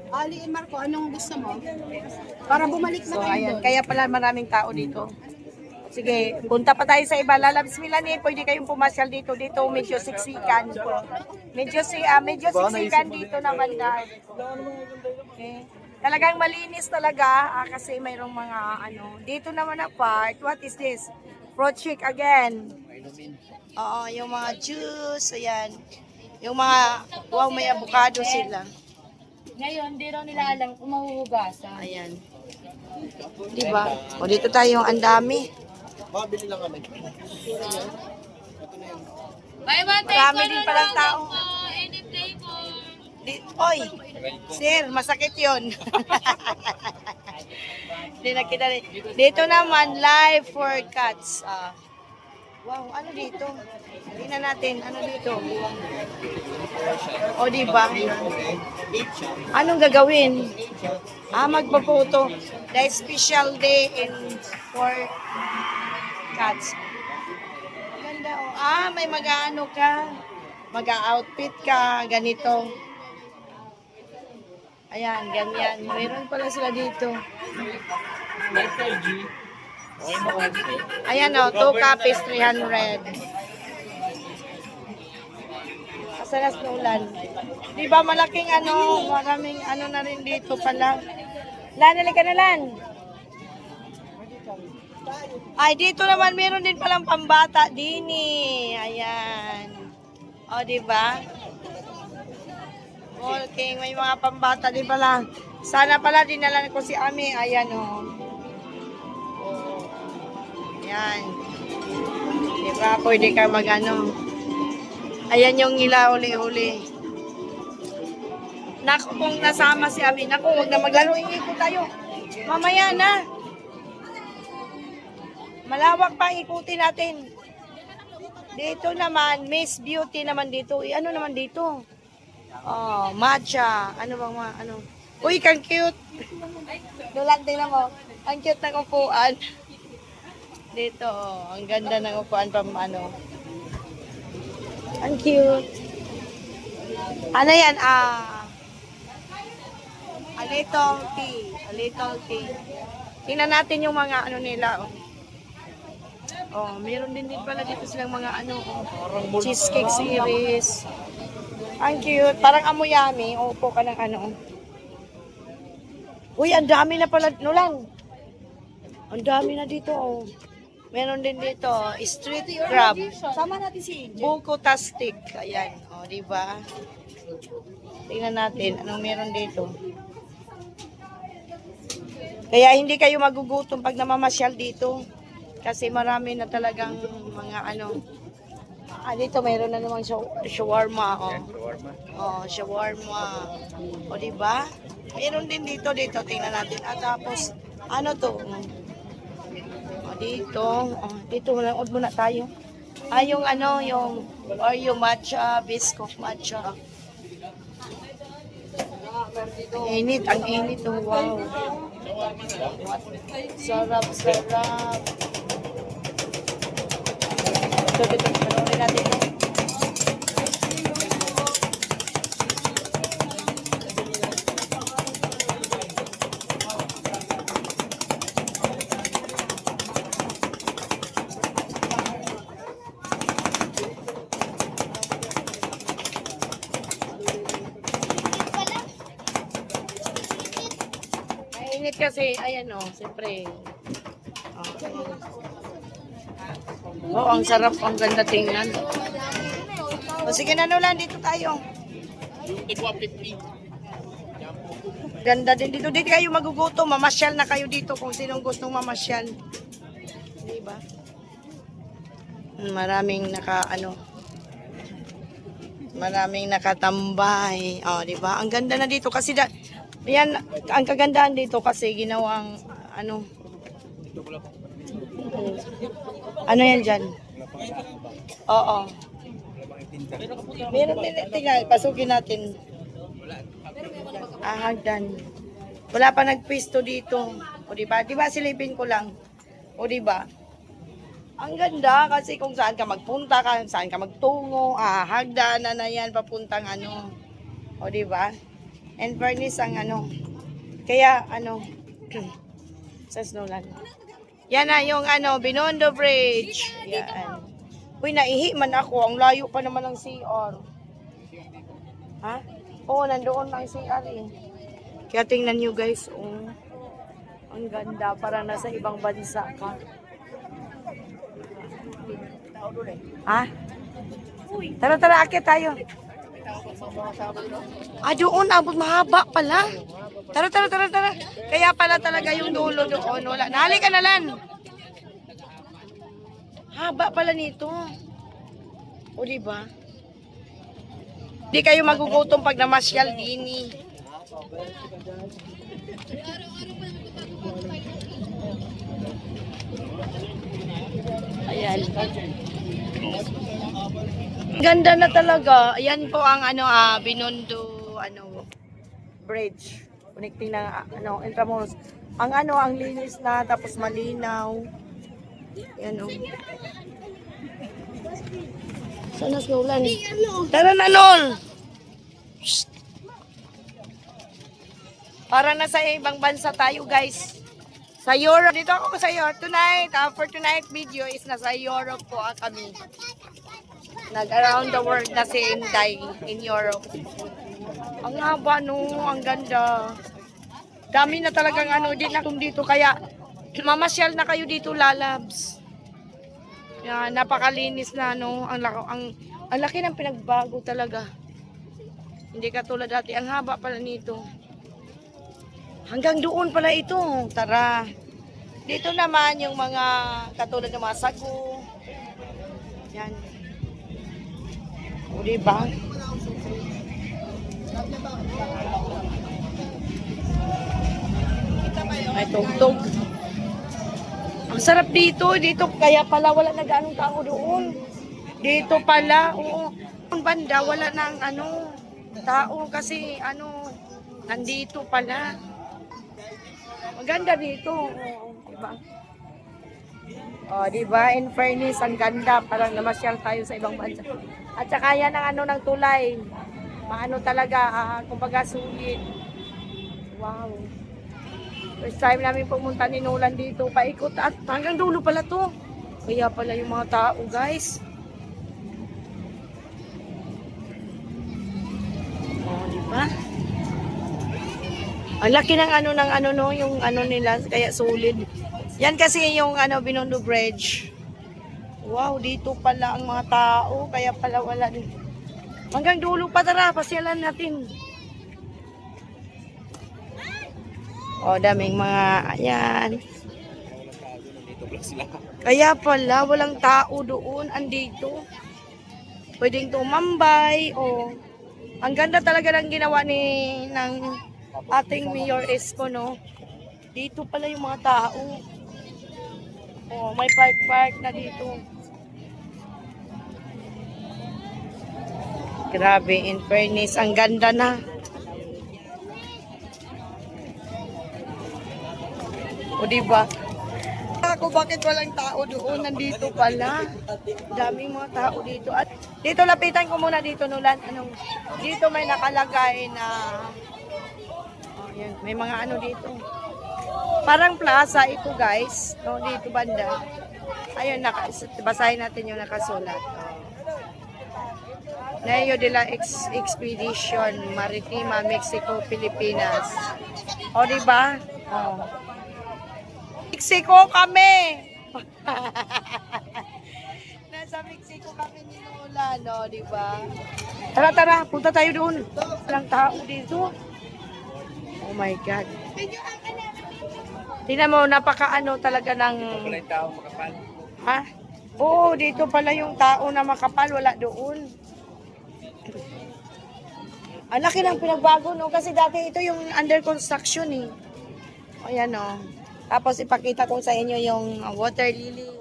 S3: Ali and Marco, anong gusto mo? Para bumalik na
S1: So,
S3: kayo
S1: ayan.
S3: doon.
S1: Kaya pala maraming tao dito. Sige, punta pa tayo sa iba. Lalabs Milani, pwede kayong pumasyal dito. Dito medyo siksikan. Medyo siksikan dito naman na. Okay. Talagang malinis talaga kasi mayroong mga Dito naman na part. What is this? Fruit shake again. Oo, yung mga juice, ayan. Yung mga, wow, may avocado sila.
S3: Ngayon, di raw nila alam kung mahuhugasan.
S1: Ayan. Diba? O, dito tayo, ang dami. Marami din palang tao. Oy, sir, masakit yun. Hindi na kita rin. Dito naman, live for cats. Wow, ano dito? Tingnan natin, ano dito? O, di ba? Anong gagawin? Magpapoto. The special day in for cats. Ganda, oh. May mag-ano ka. Mag-outfit ka, ganito. Ayan, ganyan. Mayroon pala sila dito. Ayan o, 2 copies, 300. Asa na Snowland? Di ba malaking ano, maraming ano na rin dito pala. Lan, halika na Lan. Ay, dito naman meron din palang pambata din eh. Ayan. O, di ba? Walking, may mga pambata din pala. Sana pala dinala ko si Ami. Ayan o. Ayan. Di ba? Pwede ka mag-ano. Ayan yung nila uli-uli. Naku, kung nasama si Ami. Naku, huwag na maglaro. Iikot tayo. Mamaya na. Malawak pa ikutin natin. Dito naman, Miss Beauty naman dito. Ano naman dito? Oh, matcha. Ano bang ano? Uy, kang cute. Dulang, tingnan mo. Ang cute ng upuan. Dito, oh. Ang ganda ng upuan pang ano. Ang cute. Ano yan? A little tea. A little tea. Tingnan natin yung mga ano nila, oh. Oh, meron din pala dito silang mga ano, oh, cheesecake series. Ang cute. Parang amoyami. Upo ka ng ano. Uy, ang dami na pala. Nulan. Ang dami na dito, oh. Meron din dito, street crab.
S3: Sama natin si
S1: Buko tastic. Ayan, oh, di ba? Tingnan natin anong meron dito. Kaya hindi kayo magugutom pag namamasyal dito. Kasi marami na talagang mga ano. Dito mayroon na namang shawarma, oh. Oh, shawarma. O, di ba? Meron din dito, tingnan natin. At tapos, ano to? O, dito. O, dito, manood muna tayo. Yung ano, yung matcha, biscuit matcha. Init, ang init, oh, wow. Sarap. Dito, panoorin natin. Mainit kasi, ayan o, siyempre. Oh, ang sarap, ang ganda tingnan. O sige na Nulan, dito tayo. Ganda din dito. Dito kayo magugutom, mamasyal na kayo dito kung sinong gustong mamasyal. Diba? Maraming maraming nakatambay. Oh, di ba? Ang ganda na dito kasi yan ang kagandahan dito kasi ginawang ano yan dyan? Oo. Meron din, tingnan, pasukin natin. Hagdan. Wala pa nagpwesto dito. O diba? Diba silipin ko lang? O diba? Ang ganda kasi kung saan ka magpunta, saan ka magtungo, hagdan na yan papuntang ano. O diba? And fairness ang kaya sa Snowland. Yan na yung Binondo Bridge. Yan. Uy, naihi man ako. Ang layo pa naman ng CR. Ha? Oo, nandoon ang CR eh. Kaya tingnan nyo guys. Oh. Ang ganda. Para nasa ibang bansa ka. Ha? Tara, akit tayo. Doon. Abot mahaba pala. Tara. Kaya pala talaga yung dulo doon. Wala. Nahali ka na Lan. Haba pala nito. O diba? Di kayo magugutom pag namasyal din. Ayan. Ganda na talaga. Ayan po ang Binondo bridge. Connecting na Intramuros. Ang linis na tapos malinaw. Ayan oh. Sana sinulan. Tara na, Nol! Shh. Para na sa ibang bansa tayo, guys. Sa Europe. Dito ako sa Europe tonight. For tonight video is nasa Europe po kami. Nag-around the world na si Inday in Europe. Ang haba no, ang ganda. Dami na talagang din na dito. Kaya mamasyal na kayo dito, lalabs. Yan, napakalinis na ang laki ng pinagbago talaga. Hindi katulad dati, ang haba pala nito. Hanggang doon pala ito. Tara. Dito naman yung mga katulad ng mga sago. Yan. O diba? Ay, tugtog. Ang sarap dito. Dito kaya pala wala na ganong tao doon. Dito pala, oo. Ang banda, wala nang tao kasi nandito pala. Maganda dito. Oo, diba? Oh, diba? In fairness, ang ganda. Parang namasyal tayo sa ibang bansa. At saka yan ang ng tulay. Talaga, kumbaga sulit. Wow. First time namin pumunta ni Nolan dito. Paikot at hanggang dulo pala to. Kaya pala yung mga tao, guys. Oh, diba? Ang laki ng yung nila, kaya solid. Yan kasi yung Binondo Bridge. Wow, dito pala ang mga tao, kaya pala wala din. Hanggang dulo pa, tara, pasyalan natin. O, daming mga, ayan. Kaya pala, walang tao doon, andito. Pwedeng tumambay, o. Ang ganda talaga ng ginawa ng ating Mayor Esco, no? Dito pala yung mga tao. Oh, may park na dito. Grabe, in fairness, ang ganda na. O diba? Ako, bakit walang tao doon? Nandito pala. Daming mga tao dito. At dito, lapitan ko muna dito, Nolan. Dito may nakalagay na yan, may mga dito. Parang plaza ito, guys. No, dito banda. Ayun, basahin natin yung nakasulat. Neo de la Expedition Maritima, Mexico, Pilipinas. O, diba? O. Mexico kami! Nasa Mexico kami ni Nolan, no, diba? Tara, punta tayo doon. Walang tao dito. Oh my God. Tingnan mo, napaka talaga ng...
S5: Wala yung tao makapal.
S1: Ha? Oo, dito pala yung tao na makapal, wala doon. Ang laki ng pinagbago, no? Kasi dati ito yung under construction, eh. O, yan, no? Tapos ipakita ko sa inyo yung water lily.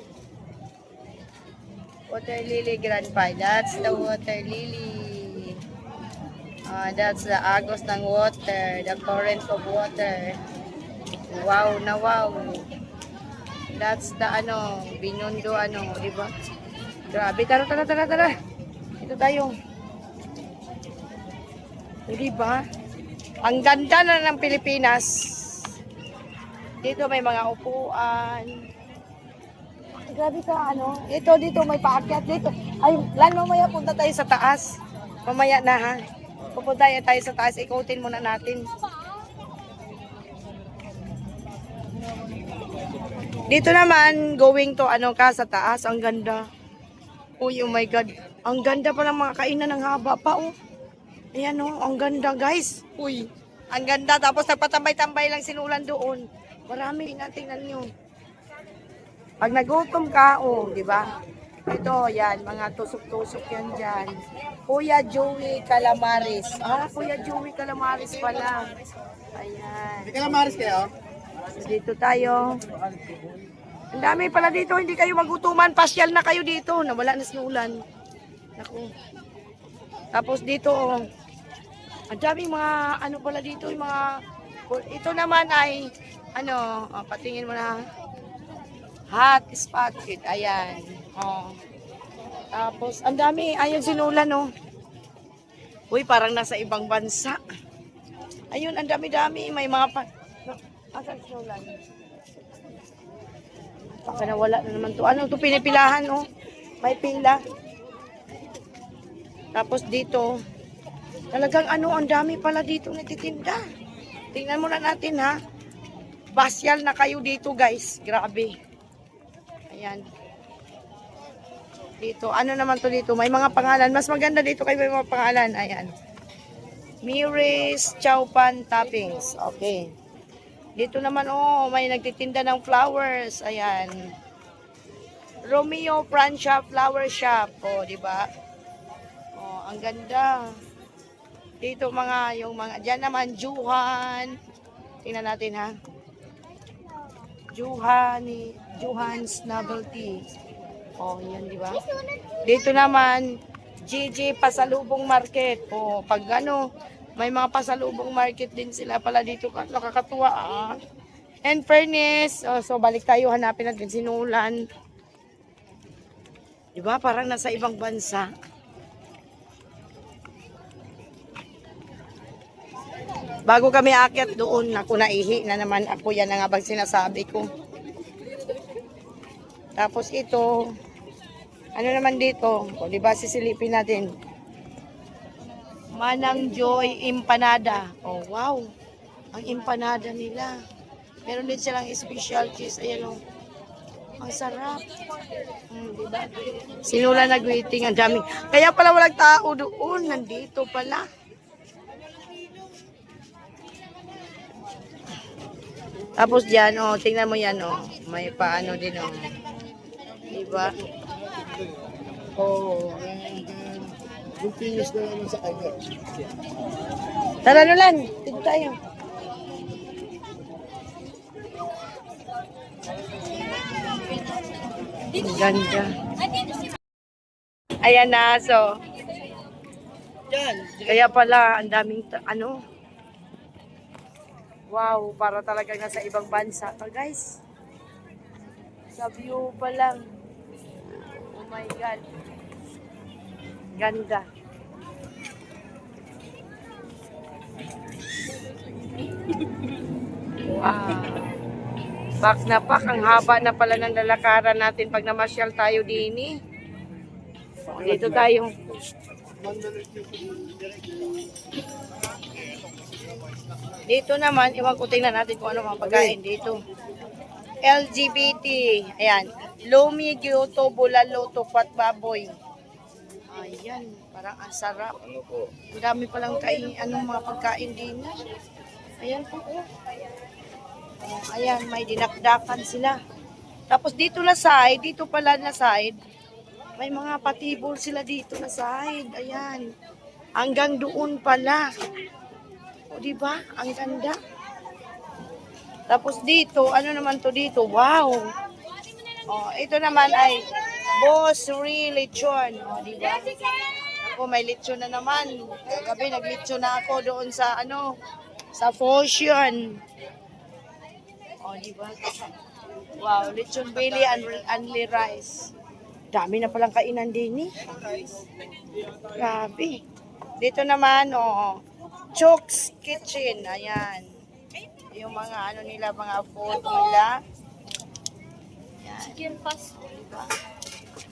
S1: Water lily, Grandpa. That's the water lily. That's the agos ng water, the current of water. Wow na wow. That's the Binondo di ba? Grabe, tara. Ito tayo. Di ba? Ang ganda na ng Pilipinas. Dito may mga upuan. Grabe ka, Ito, dito may paakyat dito. Ay, mamaya punta tayo sa taas. Mamaya na, ha? Pupunta tayo sa taas. Ikutin muna natin. Dito naman, going to sa taas. Ang ganda. Uy, oh my God. Ang ganda pa ng mga kainan ng haba pa, oh. Ayan, oh. Ang ganda, guys. Uy, ang ganda. Tapos nagpatambay-tambay lang sinulan doon. Marami, tingnan nyo. Pag nagutom ka, di ba? Ito, yan, mga tusok-tusok yan dyan. Kuya Joey Calamares. Kuya Joey Calamares pala. Ayan.
S2: May calamares kayo?
S1: Dito tayo. Ang dami pala dito, hindi kayo magutuman. Pasyal na kayo dito. Nawala na sinulan. Naku. Tapos dito, oh, ang daming mga, ano pala dito, yung mga, ito naman ay, ano, oh, patingin mo na, hot spot. Ayan. Oh. Tapos, ang dami, ayun sinulan, oh. Uy, parang nasa ibang bansa. Ayun, ang dami-dami. May mga pa... Asan sinulan? Baka nawala na naman to. Ano to pinipilahan, oh? May pila. Tapos dito, talagang ano, ang dami pala dito nagtitinda. Tingnan muna natin, ha? Basyal na kayo dito, guys. Grabe. Ayan. Dito, ano naman to dito? May mga pangalan. Mas maganda dito kayo may mga pangalan. Ayan. Miris Chowpan Toppings. Okay. Dito naman, oh, may nagtitinda ng flowers. Ayan. Romeo Francia Flower Shop. Oh, di ba? Oh, ang ganda. Dito mga, yung mga, dyan naman, Juhan. Tingnan natin, ha. Juhan's Novelty. Oh, yan, di ba? Dito naman, GG Pasalubong Market. Oh, pag ano, may mga pasalubong market din sila pala dito. Nakakatuwa, ah. And fairness, oh, so balik tayo, hanapin natin sinulan. Di ba? Parang nasa ibang bansa. Bago kami aakyat doon, ako naihi na naman ako. Yan na nga bang sinasabi ko. Tapos ito, ano naman dito? O, di ba sisilipin natin? Manang Joy Empanada. Oh, wow. Ang empanada nila. Meron din silang special cheese. Ayan, oh. Ang sarap. Diba? Sinula nag-waiting. Ang dami. Kaya pala walang tao doon. Nandito pala. Tapos dyan, oh, tingnan mo yan, oh. May paano din, oh. Diba? Oh.
S2: Yung finish na naman sa kanya.
S1: Tara, Nolan. Dito tayo. Ang ganda. Ayan na, so. Kaya pala, ang daming, ano. Wow, para talagang nasa ibang bansa. So, guys. Sa view pa lang. Oh my God. Ganda. Wow. Pak na pak. Ang haba na pala ng lalakaran natin pag namasyal tayo din eh. Dito tayo. Dito naman, iwan ko tingnan natin kung ano mga pagkain dito. LGBT. Ayan. Lumi, Gyoto, Bulalo, Tupat, Baboy. Ayan. Parang ang sarap.
S5: Ano po?
S1: Ang dami palang anong mga pagkain din. Ayan po. Oh. Ayan, may dinakdakan sila. Tapos dito na side, dito pala na side, may mga patibol sila dito na side. Ayan. Hanggang doon pala. O, diba? Ang ganda. Tapos dito, ano naman to dito? Wow! O, ito naman ay Boss Ri Lechon. O, diba? Ako, may lechon na naman. Gabi, naglechon na ako doon sa, ano, sa Fusion. O, diba? Wow, lechon belly and only rice. Dami na palang kainan din eh. Grabe. Dito naman, o, Chok's Kitchen. Ayan. Yung mga ano nila, mga food nila. Ayan.
S3: Chicken pasta.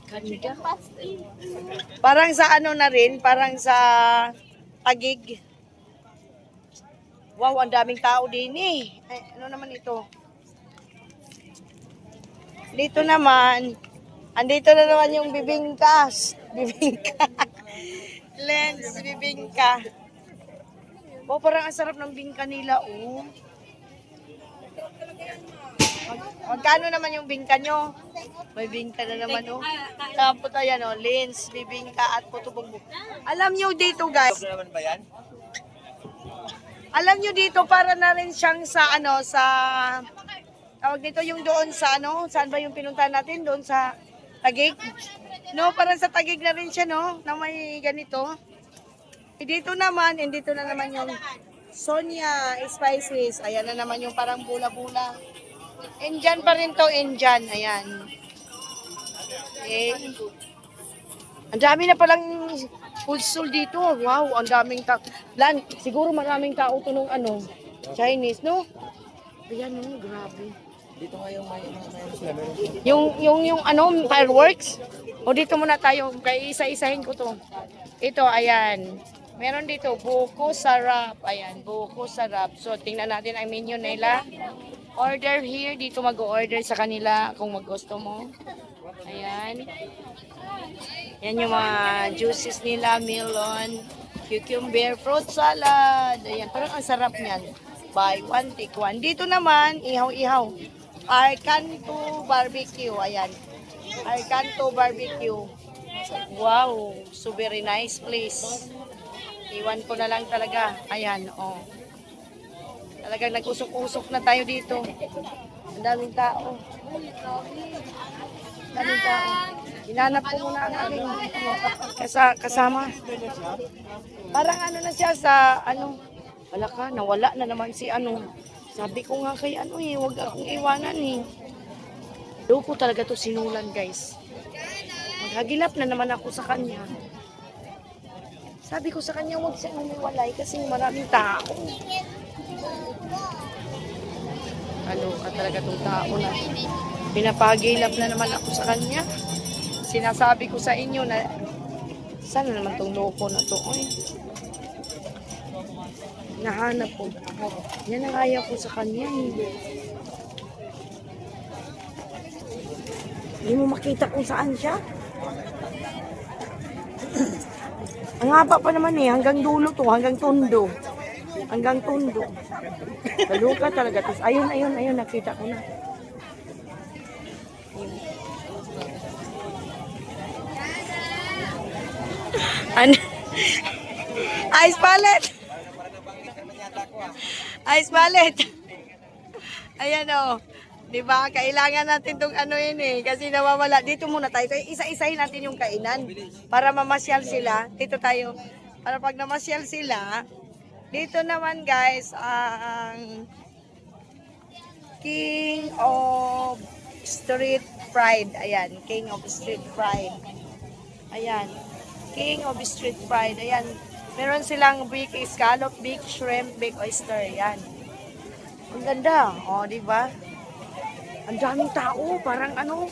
S1: Ganda.
S3: Pasta.
S1: Parang sa ano na rin, parang sa Taguig. Wow, ang daming tao din eh. Ay, ano naman ito? Dito naman, andito na naman yung bibingkas. Bibingka. Lens, bibingka. Oh, parang ang sarap ng bingka nila, oh. Magkano naman yung bingka nyo? May bingka na naman, oh. Tapos ayan, oh, lens, bibingka at putubong. Alam nyo dito, guys. Alam nyo dito, para na rin siyang sa, ano, sa, tawag dito yung doon sa, ano, saan ba yung pinuntahan natin? Doon sa Taguig. No, parang sa Taguig na rin siya, no? Na may ganito. Dito naman, and dito na naman yung Sonia Spices. Ayan na naman yung parang bula-bula. Indian pa rin to, Indian. Ayan. Okay. Ang dami na palang food stall dito. Wow, ang daming tao. Siguro maraming tao to nung ano, Chinese, no? Ayan, no, grabe.
S2: Dito nga yung may
S1: Yung ano, fireworks. O dito muna tayo, kaya isa-isahin ko to. Ito, ayan. Meron dito, buko sarap. Ayan, buko sarap. So, tingnan natin ang menu nila. Order here. Dito mag-order sa kanila kung magusto mo. Ayan. Yan yung mga juices nila, melon, cucumber, fruit salad. Ayan, parang ang sarap niyan. Buy one, take one. Dito naman, ihaw-ihaw. Arcanto Barbecue. Ayan. Arcanto Barbecue. Wow, so very nice place. Iwan ko na lang talaga. Ayan, oh. Talagang nag-usok-usok na tayo dito. Ang daming tao. Ang daming tao. Hinanap ko muna ang aking kasama. Parang ano na siya sa ano. Wala ka, nawala na naman si ano. Sabi ko nga kay ano eh, huwag akong iwanan eh. Loko talaga to sinulan guys. Maghagilap na naman ako sa kanya. Sabi ko sa kanya huwag siyang umiwalay kasi maraming tao. Ano ka talaga tong tao na pinapagilap na naman ako sa kanya. Sinasabi ko sa inyo na sana naman tong loko na to. Ay, nahanap ko. Yan ang ayaw ko sa kanya. Hindi mo makita kung saan siya. Ang haba pa naman eh, hanggang dulo to, hanggang tundo. Hanggang tundo. Kaluka talaga. Tapos ayun, nakita ko na. Ano? Ice pallet! Ice pallet! Ayan o. Diba? Kailangan natin itong ano yun eh. Kasi nawawala. Dito muna tayo. Kaya isa-isahin natin yung kainan. Para mamasyal sila. Dito tayo. Para pag namasyal sila. Dito naman guys. Ang King of Street Fried. Ayan. King of Street Fried. Ayan. King of Street Fried. Ayan. Meron silang big scallop, big shrimp, big oyster. Ayan. Ang ganda. O, diba? Ang daming tao, parang ano.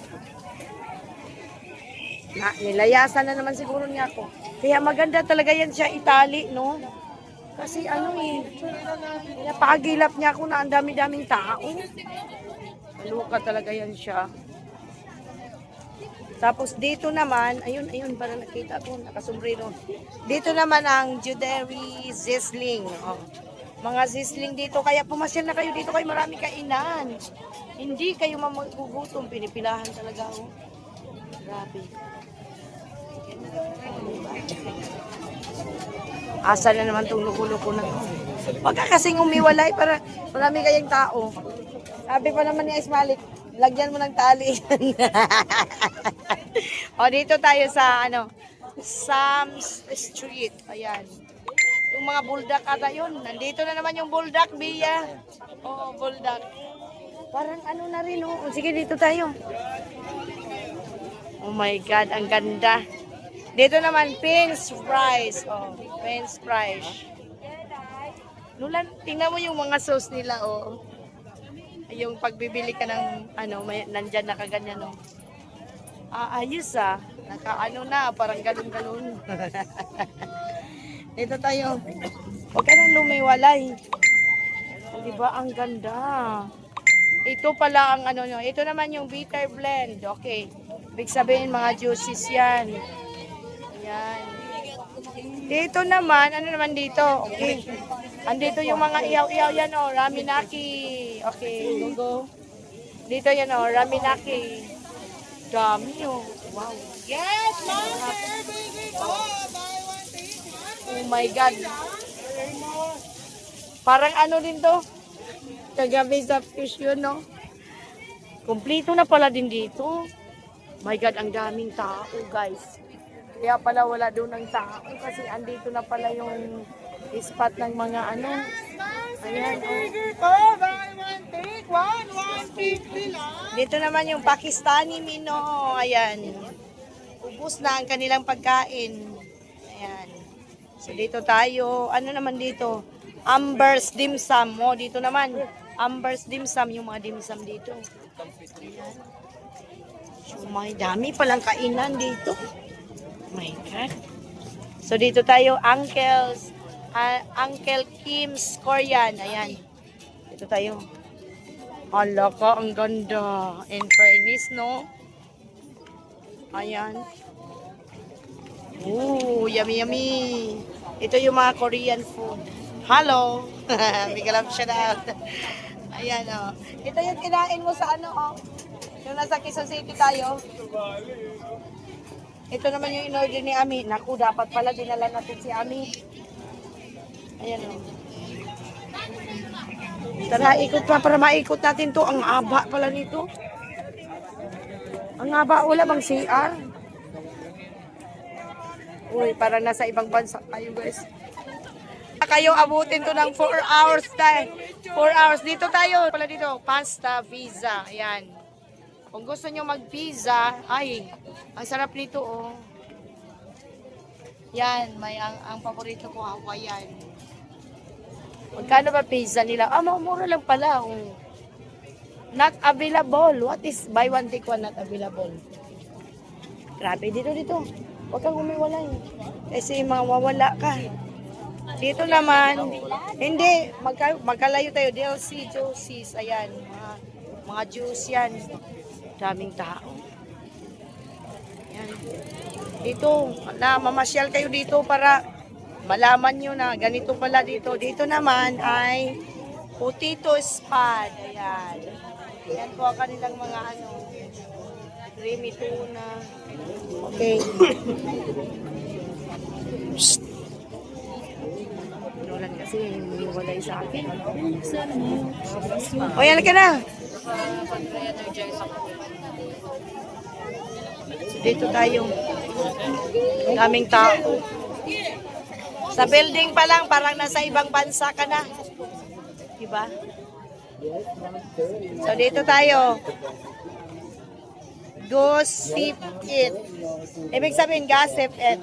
S1: Nilayasan na naman siguro niya ako. Kaya maganda talaga yan siya itali, no? Kasi ano eh, napagilap niya ako na ang dami-daming tao. Maluka talaga yan siya. Tapos dito naman, ayun, parang nakita ko, nakasombrero. Dito naman ang Judery Zisling. Oh. Mga Zisling dito, kaya pumasyal na kayo dito, kayo marami kainan. Hindi kayo magugutom, pinipilahan talaga ako. Grabe. Asa na naman itong luko-luko na to. Huwag ka kasing umiwalay para marami kayong tao. Sabi pa naman ni Ice Malik, lagyan mo ng tali. O dito tayo sa ano, Sam's Street. Ayan. Yung mga buldak ata yun. Nandito na naman yung buldak, Bia. Oo, buldak. Parang ano na rin, oh. Sige, dito tayo. Oh my God, ang ganda. Dito naman, Prince Fries. Oh, Prince Fries. Nulan, tingnan mo yung mga sauce nila, oh. Yung pagbibili ka ng, ano, may, nandyan nakaganyan, oh. Ayos, ah. Naka-ano na, parang galon-galon. Dito tayo. Huwag ka nang lumiwalay. Diba, ang ganda. Ito pala ang ano nyo. Ito naman yung bitter blend. Okay. Ibig sabihin mga juices yan. Ayan. Dito naman, ano naman dito? Okay. Andito yung mga ihaw-ihaw yan o. Raminaki. Okay, go. Dito yan o. Raminaki. Dami o. Wow. Yes, oh my God. Parang ano din to? Kagabi sa fish yun, no? Kompleto na pala din dito. My God, ang daming tao, guys. Kaya pala wala doon ng tao kasi andito na pala yung spot ng mga ano. Ayan, oh. Dito naman yung Pakistani Mino. Ayan. Ubus na ang kanilang pagkain. Ayan. So dito tayo. Ano naman dito? Amber's Dim Sum. Oh, dito naman. Amber's Dim Sum. Yung mga dim sum dito. Ayan. So may dami palang kainan dito. My God. So dito tayo, Uncle Kim's Korean. Ayan. Dito tayo. Hala ka, ang ganda. In fairness, no? Ayan. Ooh, yummy, yummy. Ito yung mga Korean food. Hello. Big love shout out. Ayan, oh. Ito yung kinain mo sa ano, oh. Yung nasa Quezon City tayo. Ito naman yung in-order ni Ami. Naku, dapat pala dinala natin si Ami. Ayan, oh. Tara, ikot pa para maikot natin to. Ang haba pala nito. Ang haba, wala bang CR? Uy, parang nasa ibang bansa tayo, guys. Kayo abutin to ng 4 hours tayo. 4 hours. Dito tayo. Pala dito, pasta, pizza. Ayan. Kung gusto nyo mag-pizza, ay, ang sarap nito, oh. Yan, may ang paborito ko, Hawaiian. Magkano ba pizza nila? Ah, mura lang pala. Oh. Not available. What is buy one take one not available? Grabe, dito. Huwag kang umiwalay. Kasi mawawala ka. Dito naman, hindi, magkalayo tayo. DLC, juices, ayan. Mga juice yan. Daming tao. Ayan. Dito, mamasyal kayo dito para malaman nyo na ganito pala dito. Dito naman ay potato spad. Ayan. Ayan po ang kanilang mga ano, creamy tuna. Okay. Nulan kasi walay sa akin. O, yan ka na. Dito tayo. Daming tao. Sa building pa lang, parang nasa ibang bansa ka na. Diba? So, dito tayo. Gossip it. Ibig sabihin, gossip it.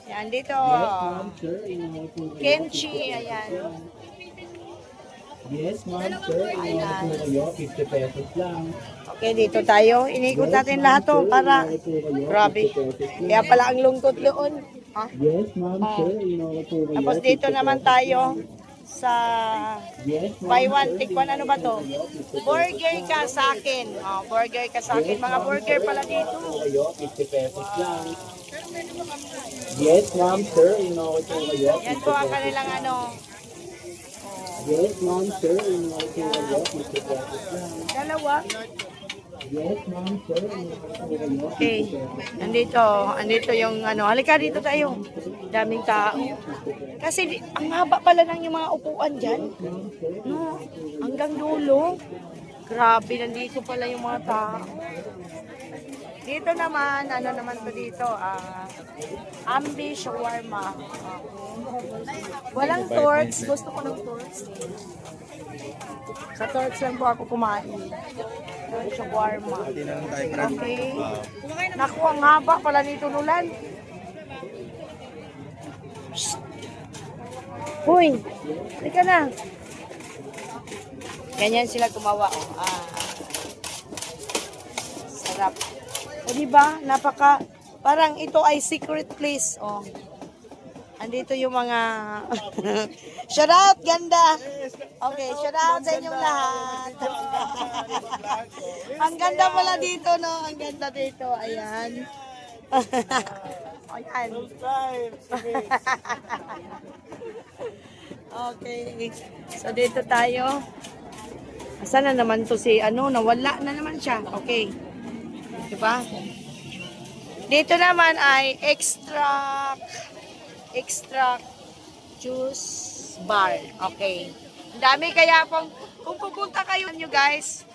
S1: Yan, dito. Kimchi, ayan.
S6: Yes, ma'am, sir. Ino po kayo, 50 pesos lang.
S1: Okay, dito tayo. Inikot natin lahat to para grabe. Kaya pala ang lungkot doon. Ha?
S6: Yes, ma'am, sir. Ino po kayo.
S1: Tapos dito naman tayo sa
S6: Yes, ma'am,
S1: buy one, take one. Ano ba to? Burger ka sa akin. Oh, burger ka sa akin. Mga burger pala dito.
S6: kayo, 50 pesos lang. Yes, ma'am, sir. Ino po kayo.
S1: Yan po ang kanilang ano.
S6: Yes, ma'am, sir. Ino po kayo, 50 pesos lang.
S1: Dalawa.
S6: Yes, ma'am, sir. Ino po kayo.
S1: Okay. Andito yung ano. Halika dito tayo. Daming tao. Kasi ang haba pala ng yung mga upuan dyan. No, hanggang dulo. Grabe, nandito pala yung mga tao. Dito naman, ano naman to dito? Ambi shawarma. Walang torts. Gusto ko ng torts. Sa torts lang po ako kumain. Shawarma. Okay. Naku, ang haba pala nito, Nulan. Hoy, halika na. Ganyan sila gumawa. Oh. Sarap. O diba, napaka, parang ito ay secret place. Oh. Andito yung mga, shout out, ganda. Okay, shout out sa inyong lahat. Ang ganda pala dito, no? Ang ganda dito. Ayan. Ayan. Okay. So, dito tayo. Asan na naman to si, ano, nawala na naman siya. Okay. Diba? Dito naman ay extract juice bar. Okay. Ang dami kaya kung pupunta kayo nyo guys,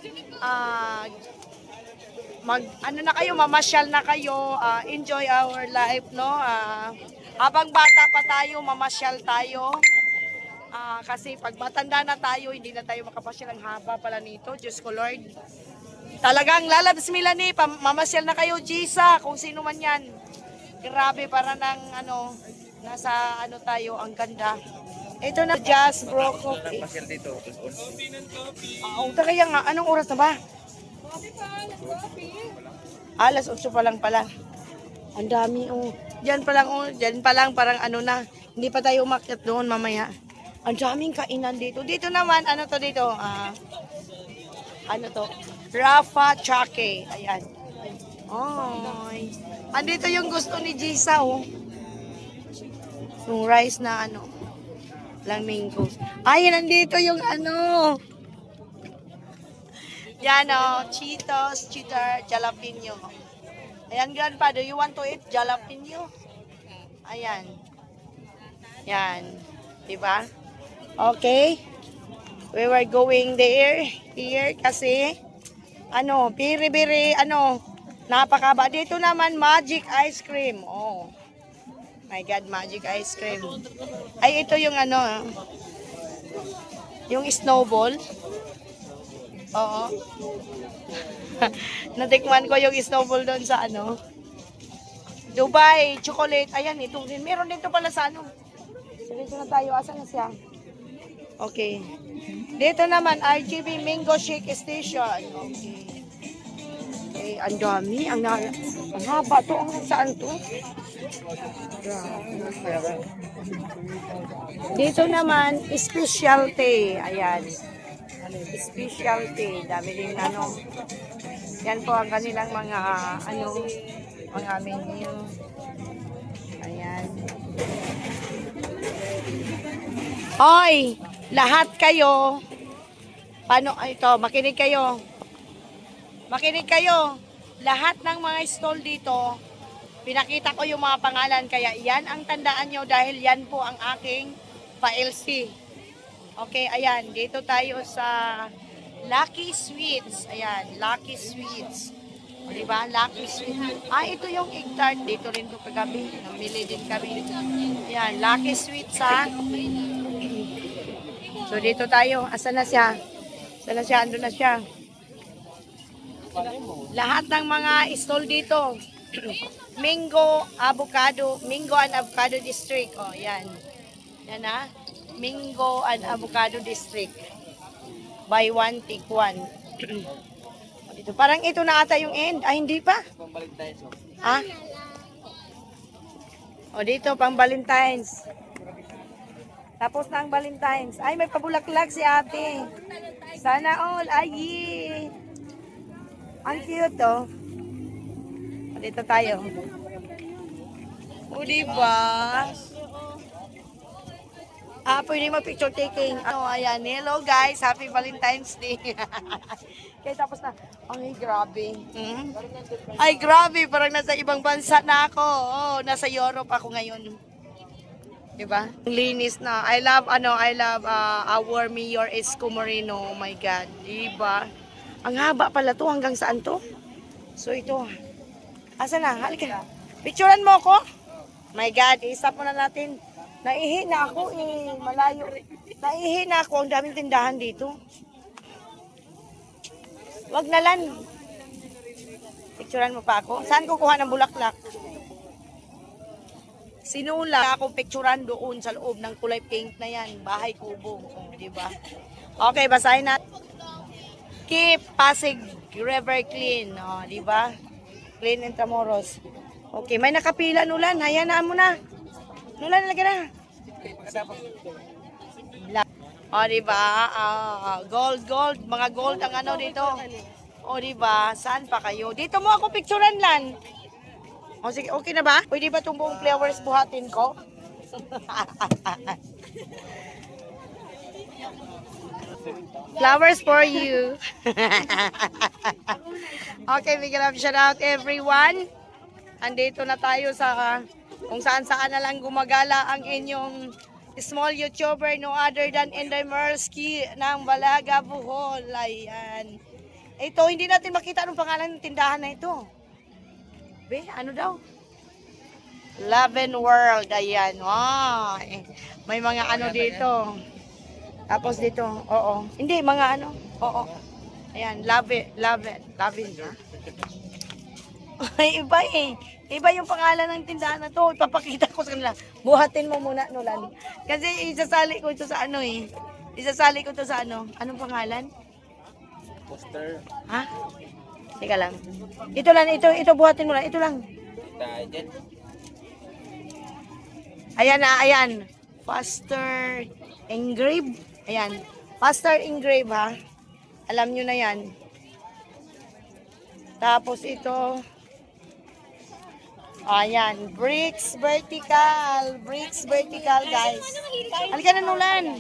S1: ano na kayo, mamasyal na kayo, enjoy our life, no? Habang bata pa tayo, mamasyal tayo. Kasi pag matanda na tayo, hindi na tayo makapasyal. Ang haba pala nito, Diyos ko Lord. Talagang lalabs Milani, mamasyal na kayo, Gisa, kung sino man yan. Grabe, para ng ano, nasa ano tayo, ang ganda. Ito na, Just Bro Coffee.
S5: Pasyal dito.
S1: Kaya nga, anong oras na ba? Alas 8 pa lang pala. Ang dami, Diyan pa lang, diyan pa lang, parang ano na. Hindi pa tayo umakyat doon mamaya. Ang daming kainan dito. Dito naman, ano to dito? Ano to? Rafa Chake. Ayan. Oy. Andito yung gusto ni Gisa, Yung rice na ano. Flamingo. Ay, nandito yung ano. Yan Cheetos, cheddar, jalapeno. Ayan, Grandpa, do you want to eat jalapeno? Ayan. Yan. Diba? Okay. We were going there. Here kasi piri-biri, napakaba. Dito naman, magic ice cream. Oh. My God, magic ice cream. Ay, ito yung yung snowball. Oo. Natikman ko yung snowball doon sa Dubai, chocolate. Ayan, ito din. Meron dito pala sa Dito na tayo. Asan na siya? Okay. Dito naman, RGB Mango Shake Station. Okay. Okay, ang dami. Ang haba to. Saan to? Dito naman, specialty. Ayan. Specialty. Dami din Yan po ang kanilang mga mga menu. Ayan. Hoy, lahat kayo. Makinig kayo. Makinig kayo. Lahat ng mga stall dito, pinakita ko yung mga pangalan. Kaya yan ang tandaan nyo dahil yan po ang aking pa-LC. Okay, ayan. Dito tayo sa Lucky Sweets. Ayan, Lucky Sweets. O, diba? Lucky Sweets. Ito yung egg tart. Dito rin to kagabi. Namili din kami. Ayan, Lucky Sweets, So, dito tayo. Asan na siya? Asan na siya? Ando na siya. Lahat ng mga stall dito. Mango and Avocado District. O, yan. Yan, Mango and Avocado District. Buy one, take one. Dito. Parang ito na ata yung end. Ay, hindi pa. O, dito, pang Valentine's. Tapos na ang Valentine's. Ay, may pabulaklak si ate. Sana all. Ay, ang cute, O, dito tayo. O, diba? Pwede mag-picture taking. Ayan. Hello, guys. Happy Valentine's Day. Kaya tapos na. Ay, grabe. Ay, grabe. Parang nasa ibang bansa na ako. Nasa Europe ako ngayon. Diba? Linis na. I love our Mayor Isko Moreno. Oh my God. Diba? Ang haba pala to. Hanggang saan to? So, ito. Asa na? Halika. Picturean mo ko? My God. I-stop muna natin. Naihi na ako malayo. Naihi na ako, ang daming tindahan dito. Wag na lang. Picturean mo pa ako. Saan kukuha ng bulaklak? Sinula ako picturean doon sa loob ng kulay pink na yan. Bahay kubo. Di ba? Okay, basahin na. Keep Pasig River clean. Di ba? Clean Intramuros. Okay, may nakapila Nulan. Hayanaan mo na. Nulan, lagyan na. Diba? Gold. Mga gold ang dito. Diba? Saan pa kayo? Dito mo ako picturean lang. Sige, okay na ba? Pwede ba itong buong flowers buhatin ko? Flowers for you. Okay, bigyan namin shout out everyone. Andito na tayo sa kung saan-saan na lang gumagala ang inyong small YouTuber, no other than Inday Merski ng Balaga, Bohol. Ayan. Ito, hindi natin makita anong pangalan ng tindahan na ito. Be, ano daw? Love and World, ayan. Wow. May mga ano dito. Tapos dito, oo. Hindi, mga ano. Oo. Ayan, love it. Ha? Ay, iba eh. Iba yung pangalan ng tindahan na to. Ipapakita ko sa kanila. Buhatin mo muna, Nolan. Kasi isasali ko ito sa ano eh. Isasali ko ito sa ano. Anong pangalan?
S5: Poster.
S1: Ha? Teka lang. Ito lang, ito buhatin mo lang. Ito lang. Ayan na, ayan. Faster engrave. Ayan. Faster engrave ha. Alam nyo na yan. Tapos ito. Ayan. Bricks vertical. Bricks vertical guys. Halika na Nolan.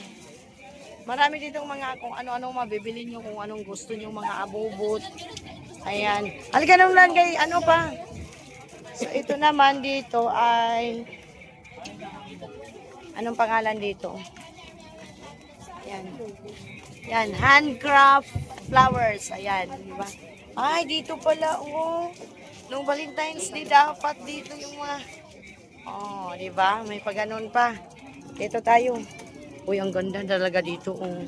S1: Marami ditong mga kung ano-ano mabibili nyo. Kung anong gusto nyo mga abubot. Ayan. Halika na Nolan kay ano pa. So ito naman dito ay anong pangalan dito? Yan. Yan, handcraft flowers. Ayan, di ba? Ay, dito pala, oh. Nung Valentine's Day, dapat dito yung mga... Oh, di ba? May paganon pa. Dito tayo. Uy, ang ganda talaga dito, oh.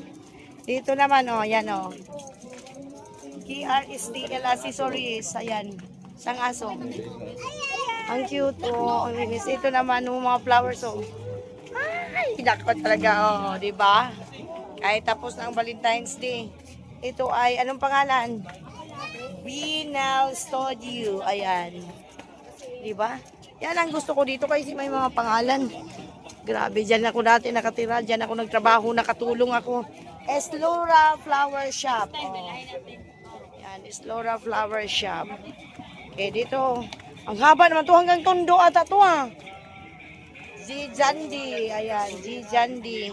S1: Dito naman, oh, yan, oh. KRSTL accessories. Ayan. Sang aso. Ang cute, oh. Ang linis. Ito naman, oh, mga flowers, oh. Ay, dapat talaga, oh, di ba? Kahit tapos na ang Valentine's Day. Ito ay, anong pangalan? Binal Studio. Ayan. Di ba? Yan ang gusto ko dito kasi may mga pangalan. Grabe, dyan ako dati nakatira. Dyan ako nagtrabaho, nakatulong ako. Eslora Flower Shop. Oh. Yan, Eslora Flower Shop. Okay, dito. Ang haba naman to hanggang tondo ata to ha. Jandi. Ayan, Jandi.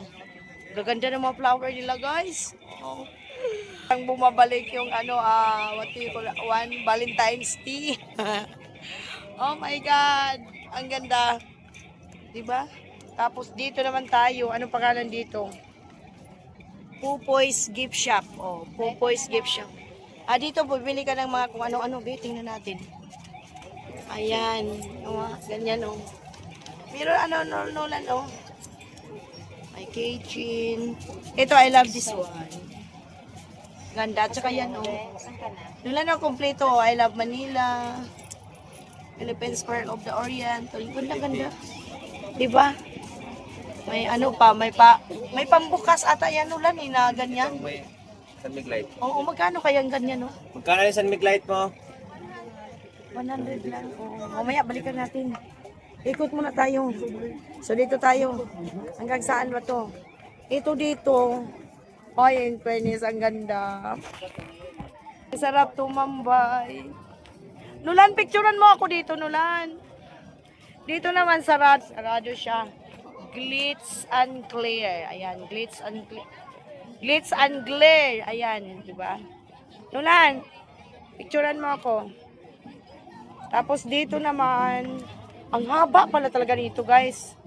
S1: Gaganda ng mga flower nila guys. Oh. Ang bumabalik yung ano, what do you call it? One Valentine's Tea. Oh my God. Ang ganda. Diba? Tapos dito naman tayo. Anong pangalan dito? Pupoy's Gift Shop. Oh, Pupoy's Gift Shop. Dito bibili ka ng mga kung ano-ano. Tingnan natin. Ayan. Ganyan oh. Pero ano, Nolan, oh. May kitchen. Ito, I love this one. Ganda. Tsaka yan, oh. Nolan, oh, kompleto. Oh. I love Manila. Philippines Pearl of the Orient. Ganda, ganda. Diba? May ano pa, may pambukas ata yan, Nolan, eh, na ganyan.
S5: May San Miglite.
S1: Oo, magkano kayang ganyan, oh?
S5: Magkano yung San Miglite mo?
S1: 100 lang. Oo. Mamaya, balikan natin. Ikot muna tayo. So, dito tayo. Hanggang saan ba to? Ito dito. Ay, in fairness, ang ganda. Sarap tumambay. Nolan, picturean mo ako dito, Nolan. Dito naman, sarado siya. Glitz and Glare. Ayan, Glitz and Glare. Ayan, diba? Nolan, picturean mo ako. Tapos dito naman, ang haba pala talaga nito, guys.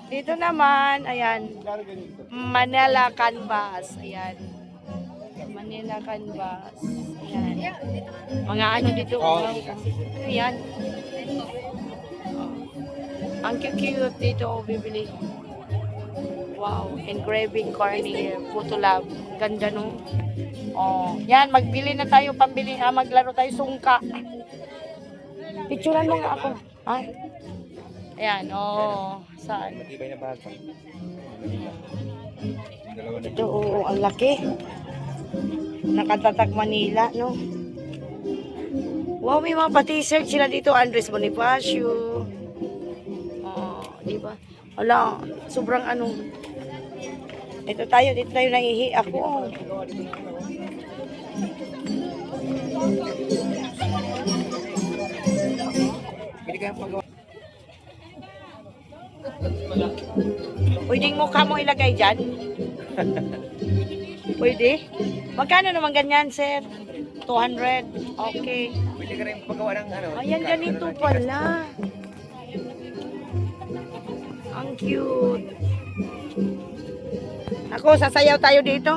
S1: Dito naman, ayan, Manila Canvas. Ayan. Manila Canvas. Ayan. Mga ano dito. Ano yan? Ang cute dito, oh, bibili. Wow, engraving corner, photo lab. Ganda, no? Oh, yan, magbili na tayo, pambili, maglaro tayo sungka. Picturean mo nga ako. Ha? Ayan, oh. Saan?
S5: Matibay na bahag.
S1: Ito, oh, ang laki. Nakatatag Manila, no? Wow, may mga pa-t-shirt sila dito. Andres Bonifacio. Oh, di ba? Wala, sobrang ano. Dito tayo nangihi ako. Oh. Pwedeng mukha mo ilagay dyan? Pwede? Magkano naman ganyan, sir? 200? Okay.
S5: Pwede ka rin paggawa ng ano.
S1: Ayan, ganito pala. Ang cute. Ako, sasayaw tayo dito.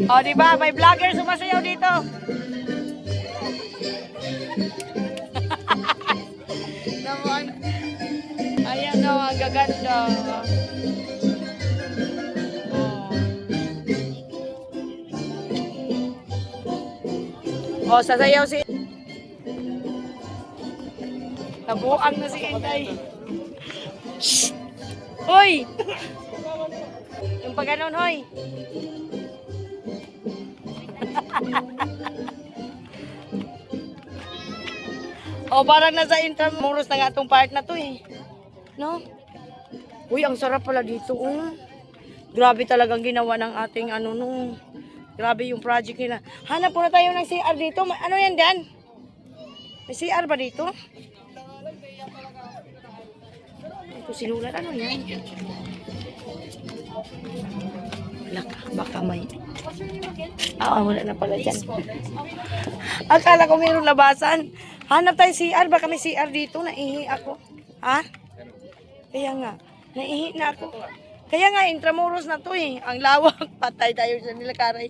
S1: Oh, di ba? May vlogger sumasayaw dito. Naman. Ayan o, ang gaganda. Oh, sasayaw si... Nabuang na si Inday. Shh! Hoy! Yung pag ganon, hoy. O, parang nasa Intramuros na nga itong part na to eh. No? Uy, ang sarap pala dito. Grabe talagang ginawa ng ating ano no. Grabe yung project nila. Hanap po na tayo ng CR dito. Ano yan dyan? May CR ba dito? Ito sinulat. Ano yan? Baka may... wala na pala dyan. Akala ko mayroong labasan. Hanap tayo CR. Baka may CR dito. Naihi ako. Ha? Kaya nga. Naihi na ako. Kaya nga, Intramuros na to eh. Ang lawak. Patay tayo sa nilakaray.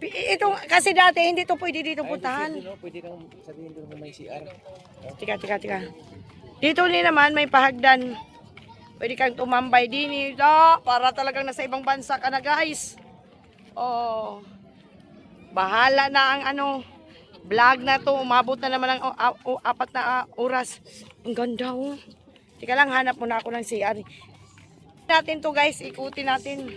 S1: Ito, kasi dati, hindi to pwede dito puntahan.
S2: Pwede kang sabihin doon may CR.
S1: Tika. Dito din naman, may pahagdan. Pwede kang tumambay din eh. Para talagang nasa ibang bansa ka na guys. Oh. Bahala na ang vlog na to. Umabot na naman ang 4 na oras. Ang ganda oh. Tika lang, hanap muna ako ng CR. Natin to guys, ikutin natin.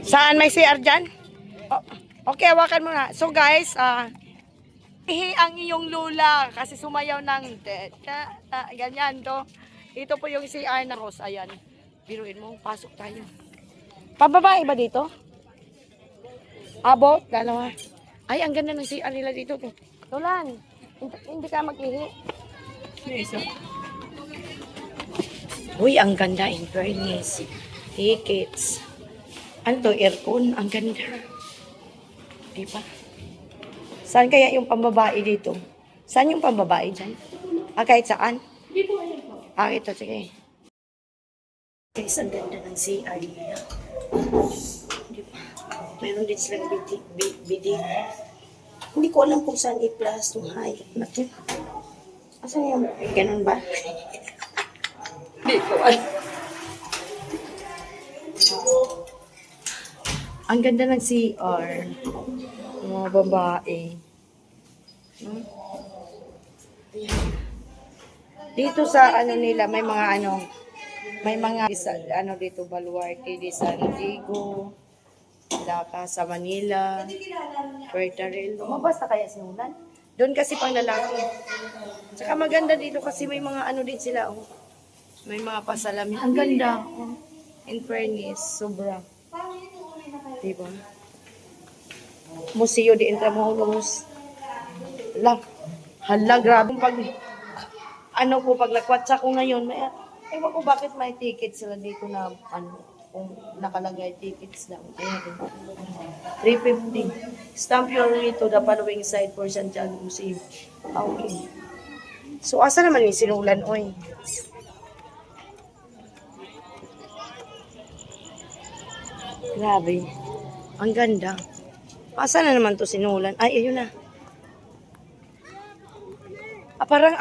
S1: Saan may CR dyan? Okay, hawakan mo na. So guys, ihi ang iyong lula kasi sumayaw ng ganyan to. Ito po yung CR na Rose. Ayan. Biruin mo, pasok tayo. Pababae ba dito? Abot, dalawa. Ay, ang ganda ng CR nila dito. Tulan, hindi ka mag-ihi. Uy, ang ganda in fairness. Tickets. Ano to, aircon? Ang ganda. Diba? Saan kaya yung pambabae dito? Saan yung pambabae dyan? Kahit saan? Ito, sige. Guys, ang ganda ng CR nila. Diba? Mayroon din silang BD. Hindi ko alam kung saan i-plus to high. Natin. Asan yung ganun ba? Hindi ko alam. Ang ganda ng CR. Mga babae. Dito sa nila, may mga dito, Baluarte de San Diego, Daca sa Manila, Puerto Rico. Lumabas na kaya si Ulan? Doon kasi pang lalaki. Tsaka maganda dito kasi may mga din sila. May mga pasalamin. Ang ganda. In fairness, sobra. Diba? Museo de Intramuros. Hala, grabe. Pag nakwatsa ko ngayon, ewan ko bakit may tickets sila dito na kung nakalagay tickets lang. 350. Stamp your way to the following site for Santiago Museum. Okay. So, asa naman yung sinulan, oy? Grabe. Ang ganda. Asa na naman to sinulan? Ay, ayun na. Parang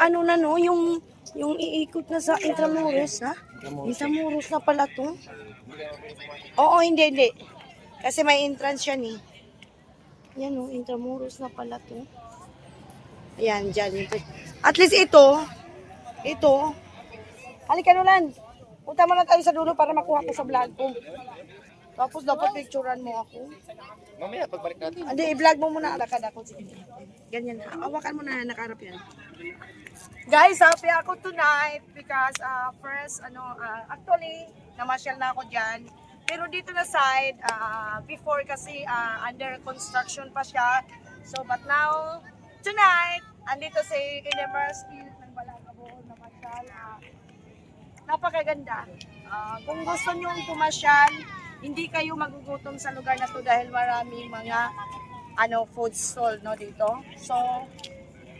S1: yung iikot na sa Intramuros, ha? Intramuros na pala to. Oo, hindi. Kasi may entrance yan eh. Yan Intramuros na pala to. Ayan, dyan. At least ito. Halika Nulan. Punta mo na tayo sa dulo para makuha ko sa vlog ko. Tapos dapat picturean mo ako.
S5: Mamaya, pagbalik natin.
S1: Hindi, i-vlog mo muna. Alakad ako. Sige. Ganyan. Hawakan mo na, nakarap yan. Guys, happy ako tonight because first, actually, namasyal na ako dyan. Pero dito na side, before kasi under construction pa siya. So, but now, tonight, andito si University ng Balagabuon na masyal. Napakaganda. Kung gusto nyo pumasyal, hindi kayo magugutom sa lugar na to dahil maraming mga food stall, no, dito. So,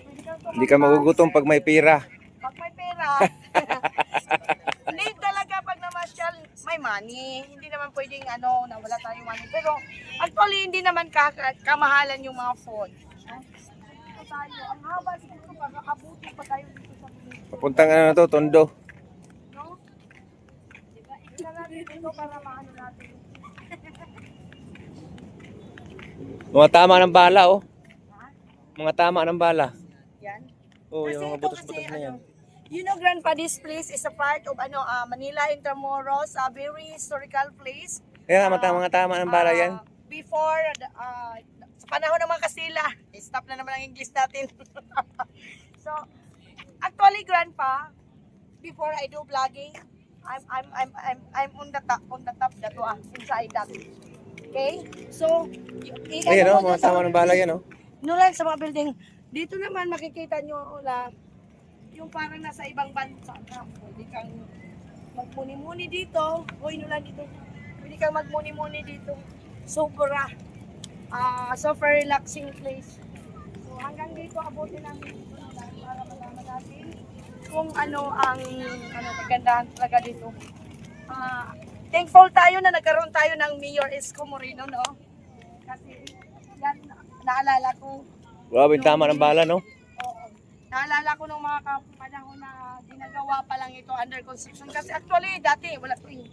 S1: pwede kang
S5: Hindi ka magugutom pag may pira.
S1: pag may pera. Hindi talaga pag namasyal, may money. Hindi naman pwedeng na wala tayong money. Pero actually, hindi naman kamahalan yung mga food. Dito tayo. Ang haba dito para abuti pa tayo dito sa Pilipinas.
S5: Papuntang ano to, Tondo.
S1: No? Diba? Ito natin dito para maano natin.
S5: Mga tama ng bala, oh. Mga tama ng bala.
S1: Yan.
S5: Oh,
S1: Kasi
S5: yung mga
S1: ito
S5: butas-butas
S1: kasi,
S5: na yan.
S1: You know, Grandpa, this place is a part of Manila Intramuros, a very historical place.
S5: Kaya mga tama ng bala yan.
S1: Before, sa panahon ng mga Kastila, stop na naman ang English natin. So, actually, Grandpa, before I do vlogging, I'm on the top that inside that. Okay? So,
S5: Ayan, oh, mga tama ng bala yan, oh.
S1: Nulan sa mga building. Dito naman makikita nyo na yung parang nasa ibang bansa na. Pwede kang magmuni-muni dito. Hoy, nulan dito. Pwede kang magmuni-muni dito. Super relaxing place. So hanggang dito abutin namin dito nulan para malaman natin kung ang kagandahan talaga dito. Thankful tayo na nagkaroon tayo ng Mayor Isko Moreno, no? Kasi yan, naalala ko.
S5: Grabe yung tama ng bala, no?
S1: Oo. Naalala ko nung mga panahon na ginagawa pa lang ito under construction. Kasi actually, dati, wala ito eh.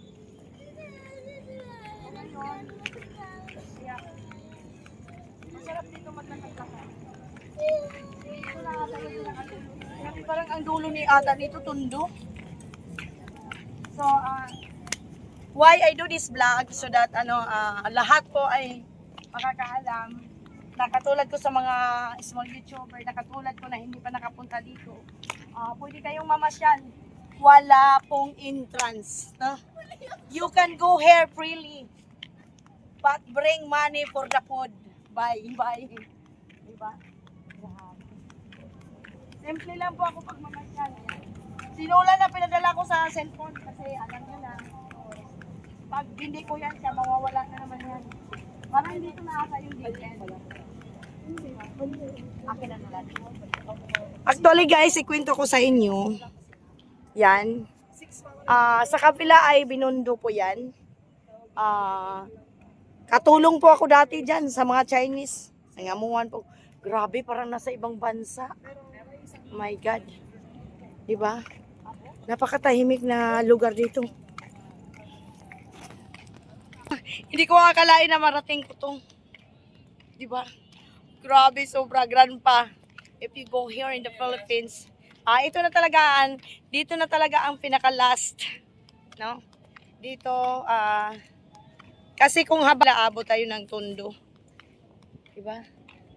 S1: Ngayon, yeah. Masarap dito maglakad-lakad. Ito na ata yung pinakatulo. Kasi parang ang dulo ni ata dito, Tondo. So, why I do this vlog so that lahat po ay makakaalam na katulad ko sa mga small YouTuber na katulad ko na hindi pa nakapunta dito. Pwede kayong mamasyal. Wala pong entrance. No? You can go here freely. But bring money for the food. Bye. Diba? Simple lang po ako pag mamasyal. Sinula na pinadala ko sa cellphone kasi alam nyo na. Pag hindi ko yan siya, mawawala na naman yan. Parang hindi ko nakaka yung weekend. Akin na nalang. Actually guys, ikwento ko sa inyo. Yan. Sa kapila ay binundo po yan. Katulong po ako dati dyan sa mga Chinese. Nangamuhan po. Grabe, parang nasa ibang bansa. My God. Diba? Napakatahimik na lugar dito. Hindi ko akalain na marating ko to. Diba? Grabe, sobra Grandpa. If you go here in the Philippines, ito na talaga, dito na talaga ang pinaka-last. No? Dito, kasi kung haba, abot tayo ng Tondo. Diba?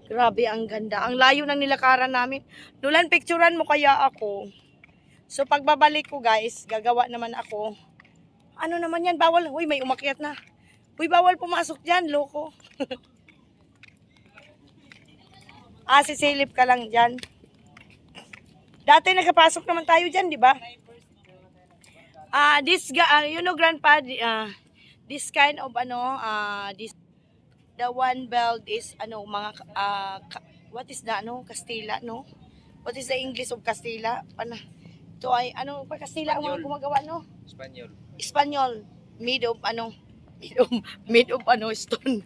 S1: Grabe, ang ganda. Ang layo ng nilakaran namin. Nulan, picturean mo kaya ako. So, pagbabalik ko guys, gagawa naman ako. Ano naman yan? Bawal. Uy, may umakyat na. Uy, bawal pumasok dyan, loko. Sisilip ka lang dyan. Dati nakapasok naman tayo dyan, di ba? You know, Grandpa, this kind of, the one belt is, what is the, Kastila, no? What is the English of Kastila? Ito ay, Kastila ang mga gumagawa, no? Espanyol. Made of, stone.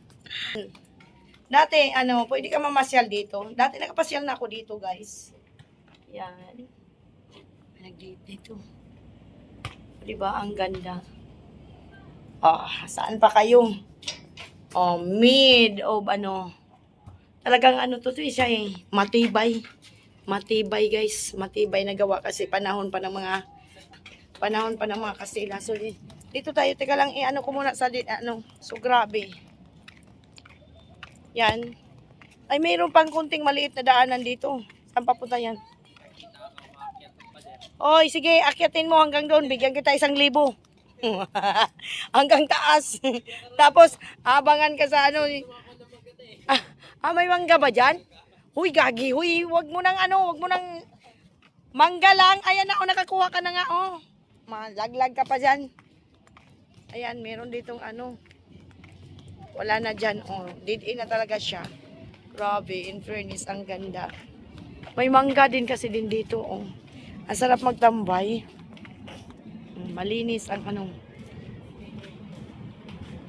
S1: Dati, pwede ka mamasyal dito. Dati nakapasyal na ako dito, guys. Yan. Dito. Diba? Ang ganda. Saan pa kayo? Made of, talagang to siya eh. Matibay. Matibay, guys. Matibay na gawa kasi panahon pa ng mga Kastila. So, dito tayo, teka lang, ko muna sa so grabe. Yan. Ay, mayroon pang kunting maliit na daanan dito. Saan papunta yan? Oy, sige, akyatin mo hanggang doon. Bigyan kita 1,000. Hanggang taas. Tapos, abangan ka sa may mangga ba dyan? Huy, gagi. Huy, wag mo nang mangga lang. Ayan na, nakakuha ka na nga, Malaglag ka pa dyan. Ayan, meron ditong wala na dyan, dead end na talaga siya. Grabe, in fairness, ang ganda. May mangga din kasi din dito, oh. Ang sarap magtambay. Malinis ang ano.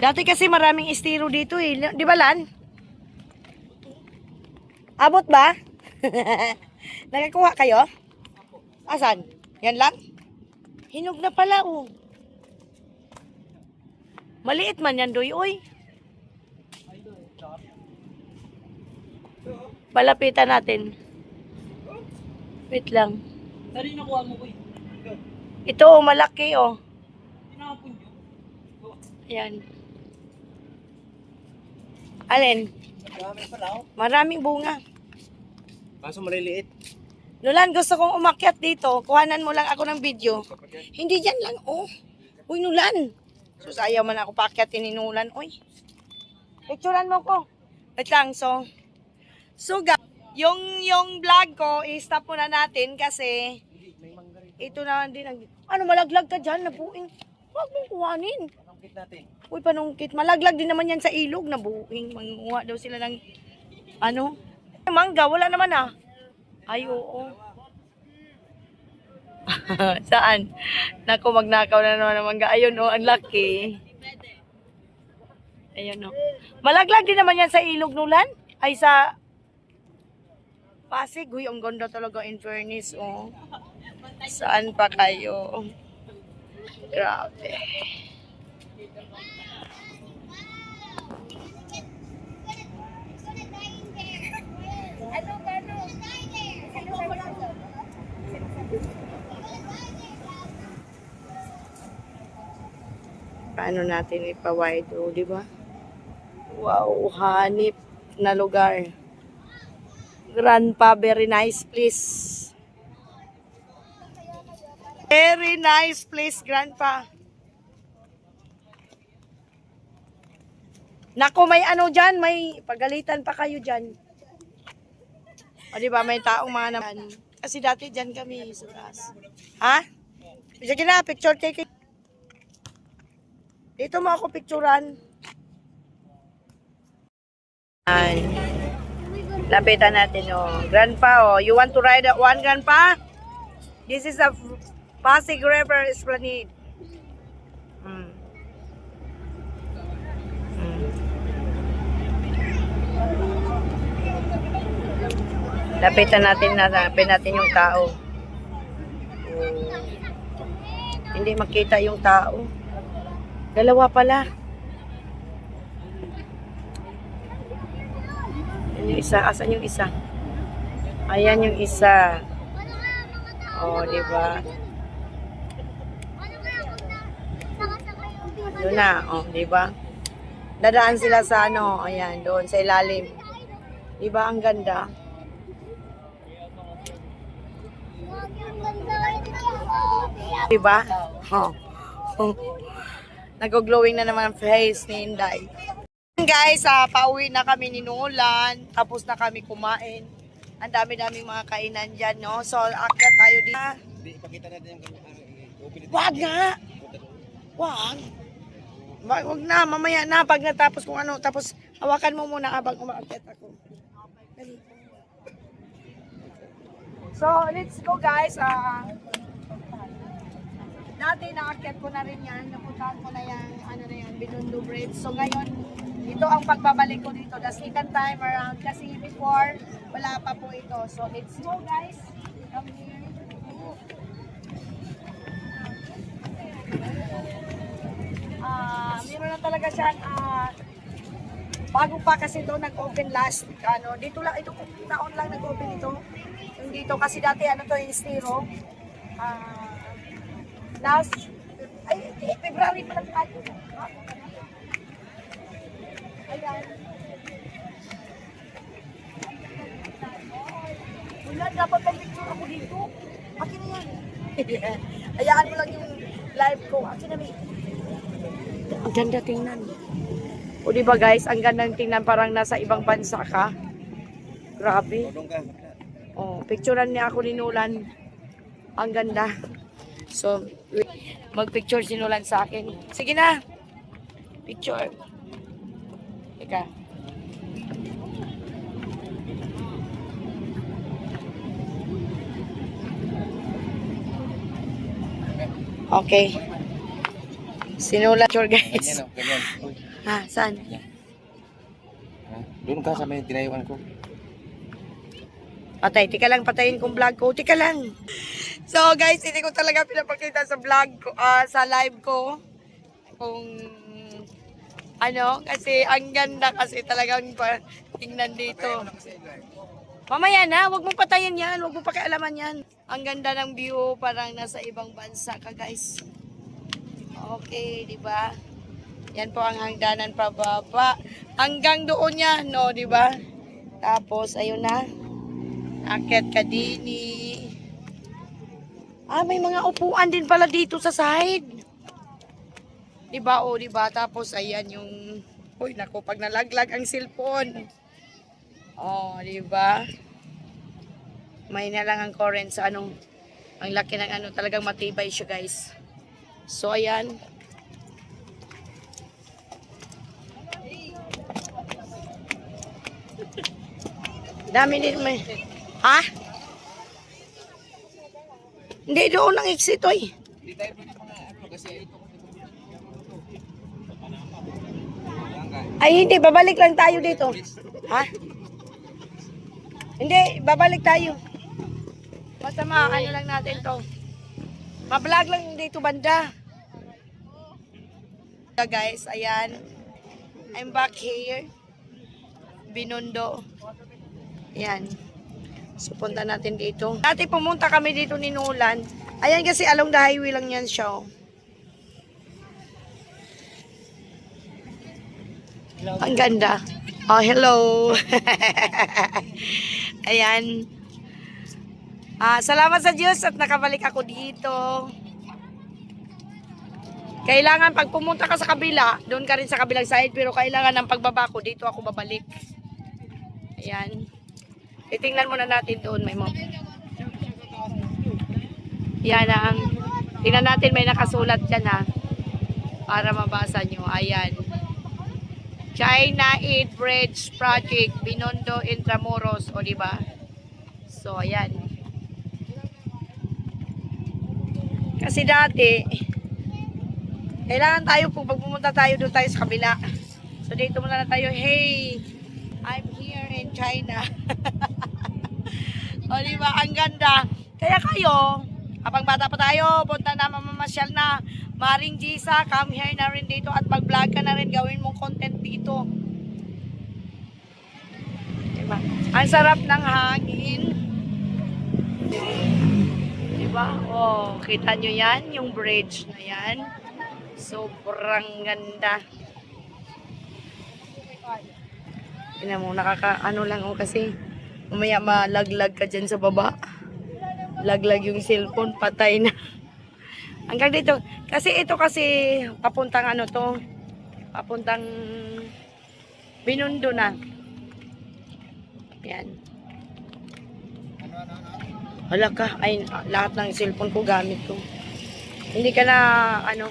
S1: Dati kasi maraming estero dito eh. Di ba, Lan? Abot ba? Nakakuha kayo? Asan? Yan lang? Hinog na pala, oh. Maliit man yan, Doy, oy. Palapitan natin. Wait lang.
S6: Sari nakuha mo ko eh.
S1: Ito, oh, malaki, oh.
S6: Tinapon nyo.
S1: Ayan. Alin?
S6: Marami pala oh.
S1: Maraming bunga.
S6: Kaso maliliit.
S1: Nulan, gusto kong umakyat dito. Kuhanan mo lang ako ng video. Hindi dyan lang, oh. Uy, Nulan. Sus, ayaw man ako paakyatin ni Nulan, uy. Picturean mo ko. Wait lang, so yung vlog ko, i-stop muna natin kasi ito naman din ang... Ano, malaglag ka dyan, nabuing. Huwag mong kuhanin.
S6: Panungkit natin.
S1: Uy, panungkit. Malaglag din naman yan sa ilog, nabuing. Manguha daw sila ng... Ano? Mangga, wala naman ah. Ay, oo. Saan? Naku, magnakaw na naman ng mangga. Ayun, oh, ang laki. Ayun, oh. Malaglag din naman yan sa ilog, Nulan? Ay, sa... Pasig. Uy, ang ganda talaga in fairness, oh. Saan pa kayo? Grabe. Paano natin ipa-wide, oh, di ba? Wow, hanip na lugar. Grandpa, very nice place. Very nice place, Grandpa. Naku, may ano dyan, may pagalitan pa kayo dyan. O, di ba, may taong mga naman. Kasi dati dyan kami sa taas. Ha? Sige na, picture taking. Dito mo ako picturean. Ay. Lapitan natin, oh. Grandpa, oh. You want to ride that one, Grandpa? This is a Pasig River Esplanade. Lapitan natin yung tao. Oh. Hindi makita yung tao. Dalawa pala. Ayan yung isa. Asan yung isa? Ayan yung isa. Oh, di ba? Doon na, oh, di ba? Dadaan sila sa ano, ayan, doon sa ilalim. Di ba ang ganda? Di ba? Oh. Nag-glowing na naman ang face ni Inday. Guys, pauwi na kami ni Nulan. Tapos na kami kumain. Ang dami-daming mga kainan dyan, no? So, akyat tayo dito.
S6: Ipakita natin yung
S1: Wag nga! Wag! Wag na, mamaya na. Pag natapos kung ano, tapos hawakan mo muna habang umaakyat ako. Dali. So, let's go guys. Dati naakyat ko na rin yan. Napuntahan ko na yan, ano na yan, Binondo Bridge. So, ngayon, ito ang pagbabalik ko dito. The second time around. Kasi before, wala pa po ito. So, let's go guys. Come here. Meron na talaga siyang bago pa kasi doon nag-open last dito lang ito taon lang nag-open ito yung dito kasi dati ano to yung estero last February pa lang tayo ayan wala dapat may picture ako dito akin na yan hayaan mo lang yung live ko akin na may ang ganda tingnan. O diba guys, ang gandang tingnan parang nasa ibang bansa ka. Grabe. Oh, picturean niya ako ni Nulan. Ang ganda. So, mag-picture si Nulan sa akin. Sige na. Picture. Teka. Okay. Sinulat tour
S5: Ganyan
S1: guys.
S5: o, ganyan.
S1: Ha, saan?
S5: Ah, doon ka sa may tinayuan ko.
S1: Patay, tika lang, patayin kong vlog ko. Tika lang. So guys, hindi ko talaga pinapakita sa vlog ko, sa live ko. Kung ano, kasi ang ganda kasi talagang tingnan dito. Mamaya na, wag mong patayin yan, wag mong pakialaman yan. Ang ganda ng view, parang nasa ibang bansa ka guys. Okay, di ba? Yan po ang hangganan pababa. Hanggang doon yan, no, di ba? Tapos, ayun na. Akyat ka dini. May mga upuan din pala dito sa side. Di ba? O, di ba? Tapos, ayan yung... Uy, naku, pag nalaglag ang cellphone. Oh, di ba? May na lang ang current sa anong... Ang laki ng ano, talagang matibay siya, guys. So, ayan. Dami din may... Ha? Hindi, doon ang exit, oy. Ay, hindi. Babalik lang tayo dito. Ha? Hindi, babalik tayo. Basta ano lang natin to. Ma-vlog lang dito banda. Guys, ayan. I'm back here. Binondo. Ayan. So, punta natin dito. Dati pumunta kami dito ni Nolan. Ayan kasi along the highway lang yan siya. Oh. Ang ganda. Oh, hello. Ayan. Salamat sa Diyos at nakabalik ako dito. Kailangan pag pumunta ka sa kabila, doon ka rin sa kabilang side, pero kailangan ng pagbaba ko, dito ako babalik. Ayan. Titingnan muna natin doon, may mga... Yan ang... Tingnan natin, may nakasulat dyan ha. Para mabasa nyo. Ayan. China Eat Bridge Project, Binondo, Intramuros. O diba? So, ayan. Kasi dati, kailangan tayo kung pagpumunta tayo doon tayo sa kabila. So, dito muna na tayo. Hey, I'm here in China. O diba, ang ganda. Kaya kayo, kapag bata pa tayo, punta na, mamamasyal na. Maring Gisa, come here na rin dito at mag-vlog ka na rin, gawin mong content dito. Diba? Ang sarap ng hangin. Diba? Oh, kita nyo yan, yung bridge na yan. Sobrang ganda. Tingnan mo, ano lang kasi mamaya malaglag ka dyan sa baba. Laglag yung cellphone, patay na. Hanggang dito. Kasi ito kasi papuntang ano to. Papuntang Binondo na. Yan. Hala ka. Ay, lahat ng cellphone ko gamit ko. Hindi ka na ano.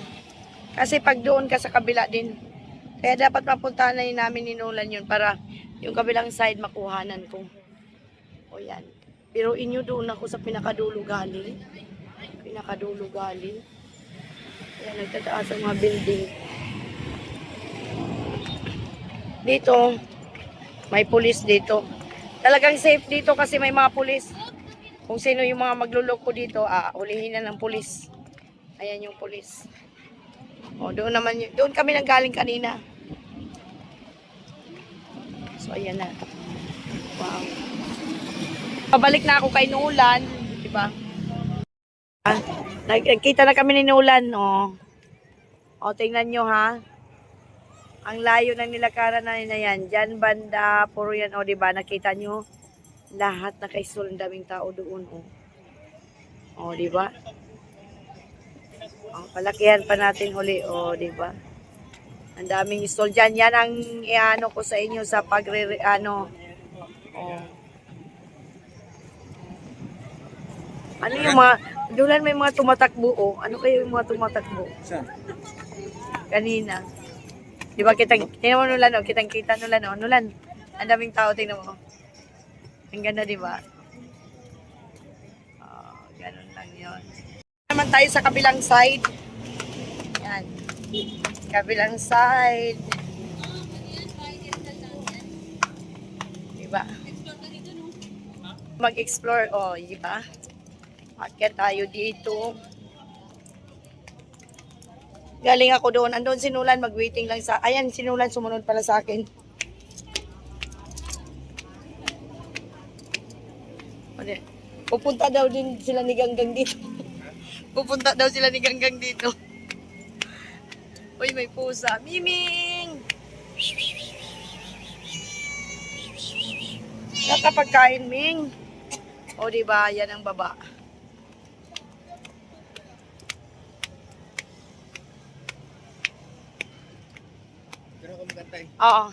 S1: Kasi pag doon ka sa kabila din. Kaya dapat mapuntahan na yun namin ni Nolan yun para yung kabilang side makuhanan ko. O yan. Pero inyo doon ako sa pinakadulo galing. Pinakadulo galing. Ayan, nagtataas ang mga building. Dito, may pulis dito. Talagang safe dito kasi may mga pulis. Kung sino yung mga magluloko dito, ulihin na ng pulis. Ayan yung pulis. O, doon naman, doon kami nanggaling kanina. So, ayan na. Wow. Pabalik na ako kay Nolan, di ba? Nagkita na kami ni Nolan, oh. O, tingnan nyo, ha? Ang layo ng nilakaran na yan. Diyan, banda, puro yan, o, di ba? Nakita nyo? Lahat nakaisol, ang daming tao doon, oh. O, di ba? O, palakihan pa natin huli, o, di ba? Ang daming stall dyan. Yan ang iano ko sa inyo sa ano yung mga, doon may mga tumatakbo, oh. Ano kayo yung mga tumatakbo?
S5: Saan?
S1: Kanina. Di ba tingnan mo Nolan, oh. Kitang-kita Nolan, oh. Nolan, ang daming tao, tingnan mo. Ang ganda, di ba? Oh, ganun lang yun. Naman naman tayo sa kabilang side. Yan. Kabilang side. Diba? Mag-explore. Oh, diba? Akyat tayo dito. Galing ako doon. Andun si Nulan, mag-waiting lang sa... Ayan, si Nulan sumunod pala sa akin. Pupunta daw din sila ni Ganggang dito. Pupunta daw sila ni Ganggang dito. Uy, may pusa. Miming! Nakapagkain, Ming. O, diba? Yan ang baba. Oo.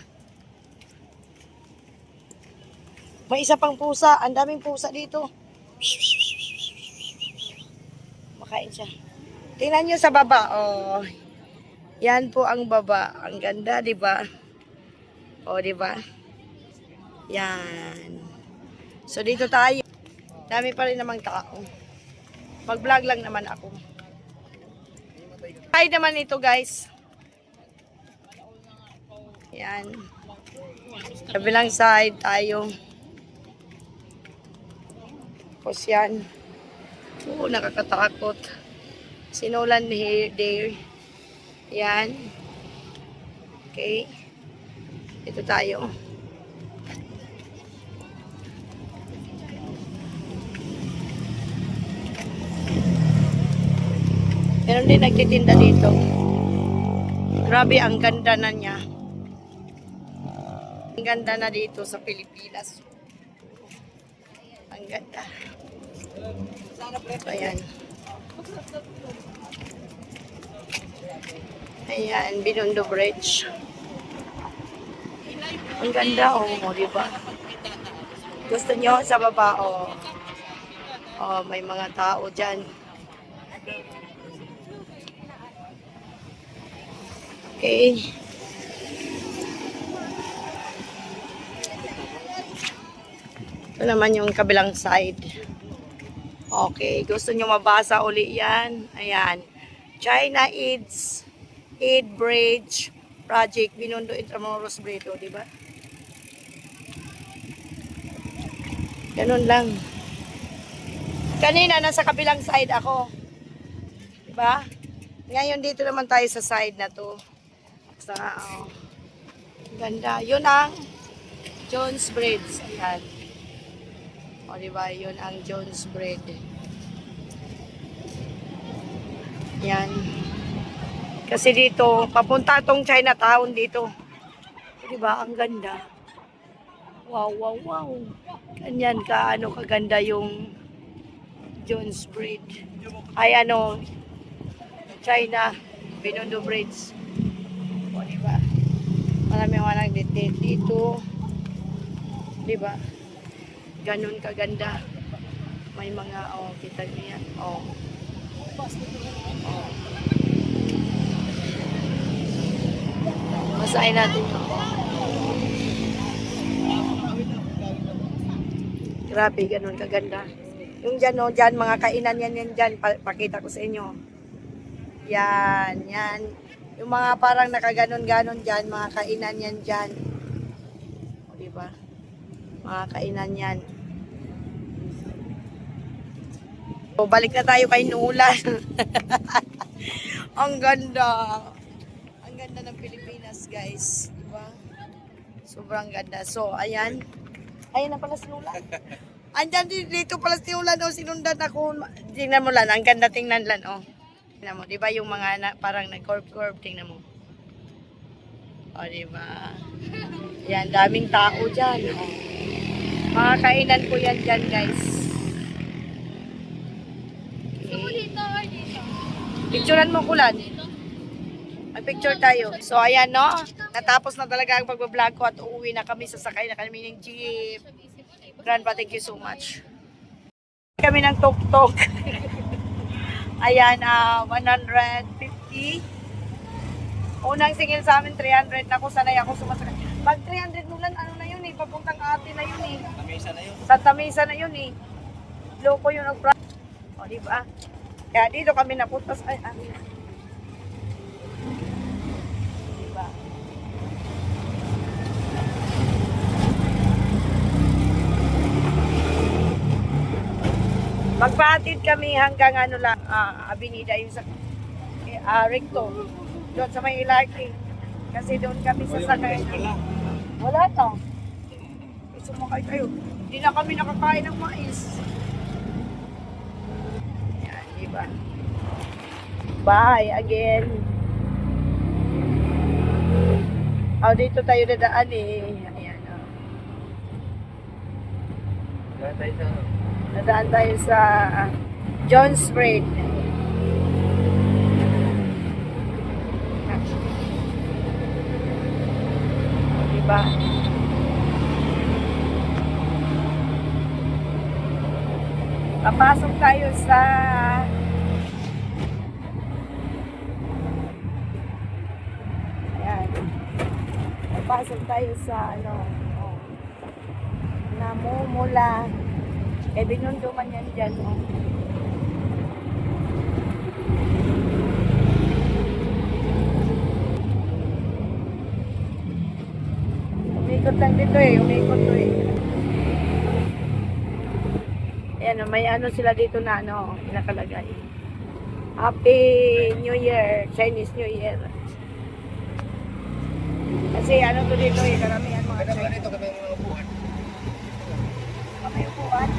S1: May isa pang pusa. Ang daming pusa dito. Makain siya. Tingnan nyo sa baba. Oh. Yan po ang baba. Ang ganda, di ba? O, di ba? Yan. So, dito tayo. Dami pa rin namang tao. Mag-vlog lang naman ako. Ay naman ito, guys. Yan. Kabilang side tayo. Tapos yan. Oo, nakakatakot. Sinulan here, there. Yan. Okay. Ito tayo. Meron din nagtitinda dito. Grabe, ang ganda na niya. Ang ganda na dito sa Pilipinas. Ang ganda. Ayan. Ayan, Binondo Bridge. Ang ganda, oh, diba? Gusto nyo sa baba, oh. Oh, may mga tao dyan. Okay. Ito naman yung kabilang side. Okay. Gusto nyo mabasa uli yan? Ayan. China AIDS Bridge Project. Binondo Intramuros Bridge. O, diba? Ganun lang. Kanina, nasa kabilang side ako. Diba? Ngayon, dito naman tayo sa side na to. Sa, oh. Ganda. Yun ang Jones Bridge. Ayan. O, diba? Yun ang Jones Bridge. Yan. Kasi dito, papunta tong Chinatown dito. O, diba? Ang ganda. Wow, wow, wow. Ganyan ka, ano, kaganda yung Jones Bridge. Ay, ano, China, Binondo Bridge. O, diba? Maraming mga nagdidate dito. Diba? Ganun kaganda. May mga, oh, kita nyo yan. Oh. Oh. Masahin natin ito. Grabe, ganun kaganda. Yung dyan, oh, dyan, mga kainan yan dyan. Pakita ko sa inyo. Yan, yan. Yung mga parang nakaganon-ganon dyan, mga kainan yan dyan. O, diba? Mga kainan yan. O, balik na tayo kay Nulan. Ang ganda. Ang ganda ng Pilipinas, guys. Diba? Sobrang ganda. So, ayan. Ayan na pala si Nulan. Andyan dito pala si Nulan, oh. Sinundan ako. Tingnan mo lang. Ang ganda tingnan lang, oh. Tingnan mo. Diba yung mga parang nag-curve-curve. Tingnan mo. O, diba? Yan. Daming tao dyan, oh. Mga kainan ko yan dyan, guys.
S3: Dito or dito?
S1: Picturean mo, Kulan. Mag-picture tayo. So, ayan, no? Natapos na talaga ang pag-vlog ko at uuwi na kami. Sasakay na kami ng jeep. Grandpa, thank you so much. Kami ng tuk-tuk. Ayan, 150. Unang singil sa amin, 300. Ako, sanay ako sumasakay. Pag 300 Nulan, ano na yun eh? Papuntang ate na yun eh. Santa Mesa na yun eh. Loko yun ang price. O, diba? Kaya dito kami napunta sa... Diba? Magpahatid kami hanggang ano lang, Avenida yung sa Recto. Doon sa may LRT. Kasi doon kami sasakay. Wala to. Sumakay tayo. Hindi na kami nakakain ng mais. Yan, diba? Bye again. Oh, dito tayo dadaan eh. Ayan, oh. Nadaan tayo sa John Street. Diba? Papasok tayo sa ayan. Papasok tayo sa ano, oh, namumula. Eh, binundo man yan dyan, oh. Umikot lang dito eh, umikot to eh. Ayan, may ano sila dito na ano, nakalagay. Happy New Year, Chinese New Year. Kasi ano to dito eh, karamihan mga Chinese. Kami upuan.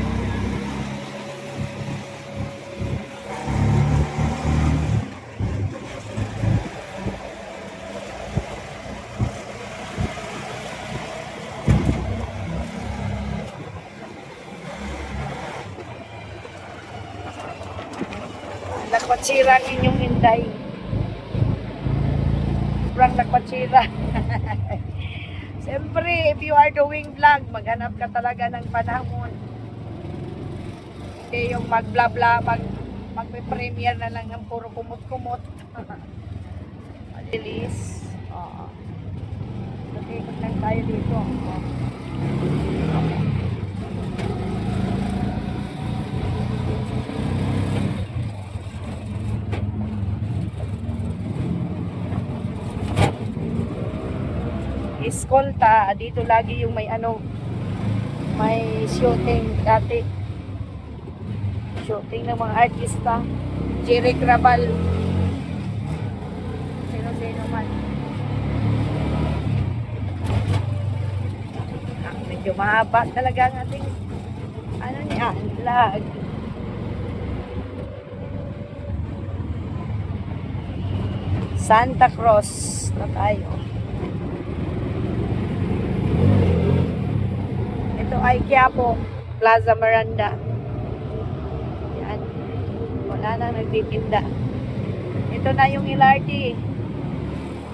S1: Lakwatsira ang inyong hinday. Sobrang lakwatsira. Siyempre, if you are doing vlog, maghanap ka talaga ng panahon. Hindi yung mag-bla-bla, mag-premiere na lang ng puro kumot-kumot. Malilis. Oo. Nakikot lang tayo dito. Eskolta, dito lagi yung may ano, may shooting dati. Shooting ng mga artista. Jerry Crabal. Sino-sino man. Medyo mahaba talaga ang ating ano niya, vlog. Santa Cruz na tayo. Ito ay Quiapo, Plaza Miranda. Yan. Wala na nagtitinda. Ito na yung LRT.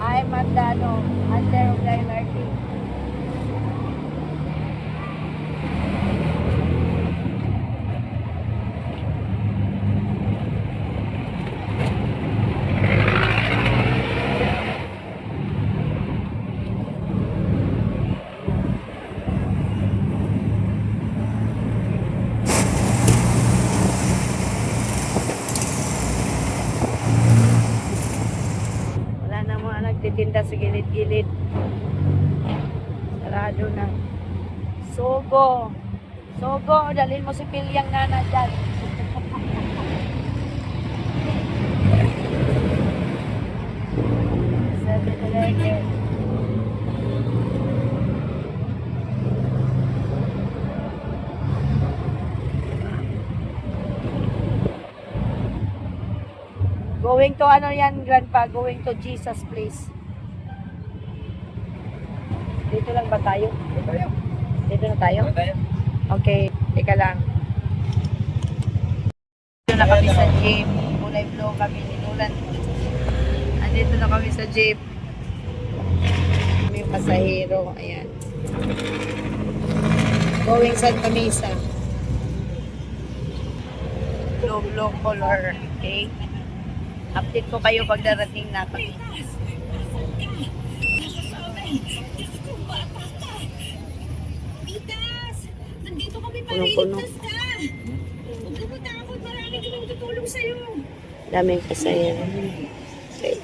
S1: I'm at the under of the LRT. Nagtitinda sa gilid-gilid. Sarado na. Sogo. Sogo, dalhin mo si Pilyang Nana dyan. Going to ano yan, Grandpa? Going to Jesus Place. Dito lang ba tayo? Dito na tayo? Okay, teka lang. Dito na kami sa jeep. Kulay blue kami, ninulan. Andito na kami sa jeep. May pasahero, ayan. Going Santa Mesa. Blue color, okay? Update ko kayo pag darating na kami.
S3: Nandito kami para
S1: Punong-puno.
S3: iligtas ka. Huwag ka matakot, marami kaming
S1: tutulong sa'yo. Daming kasaya. Okay.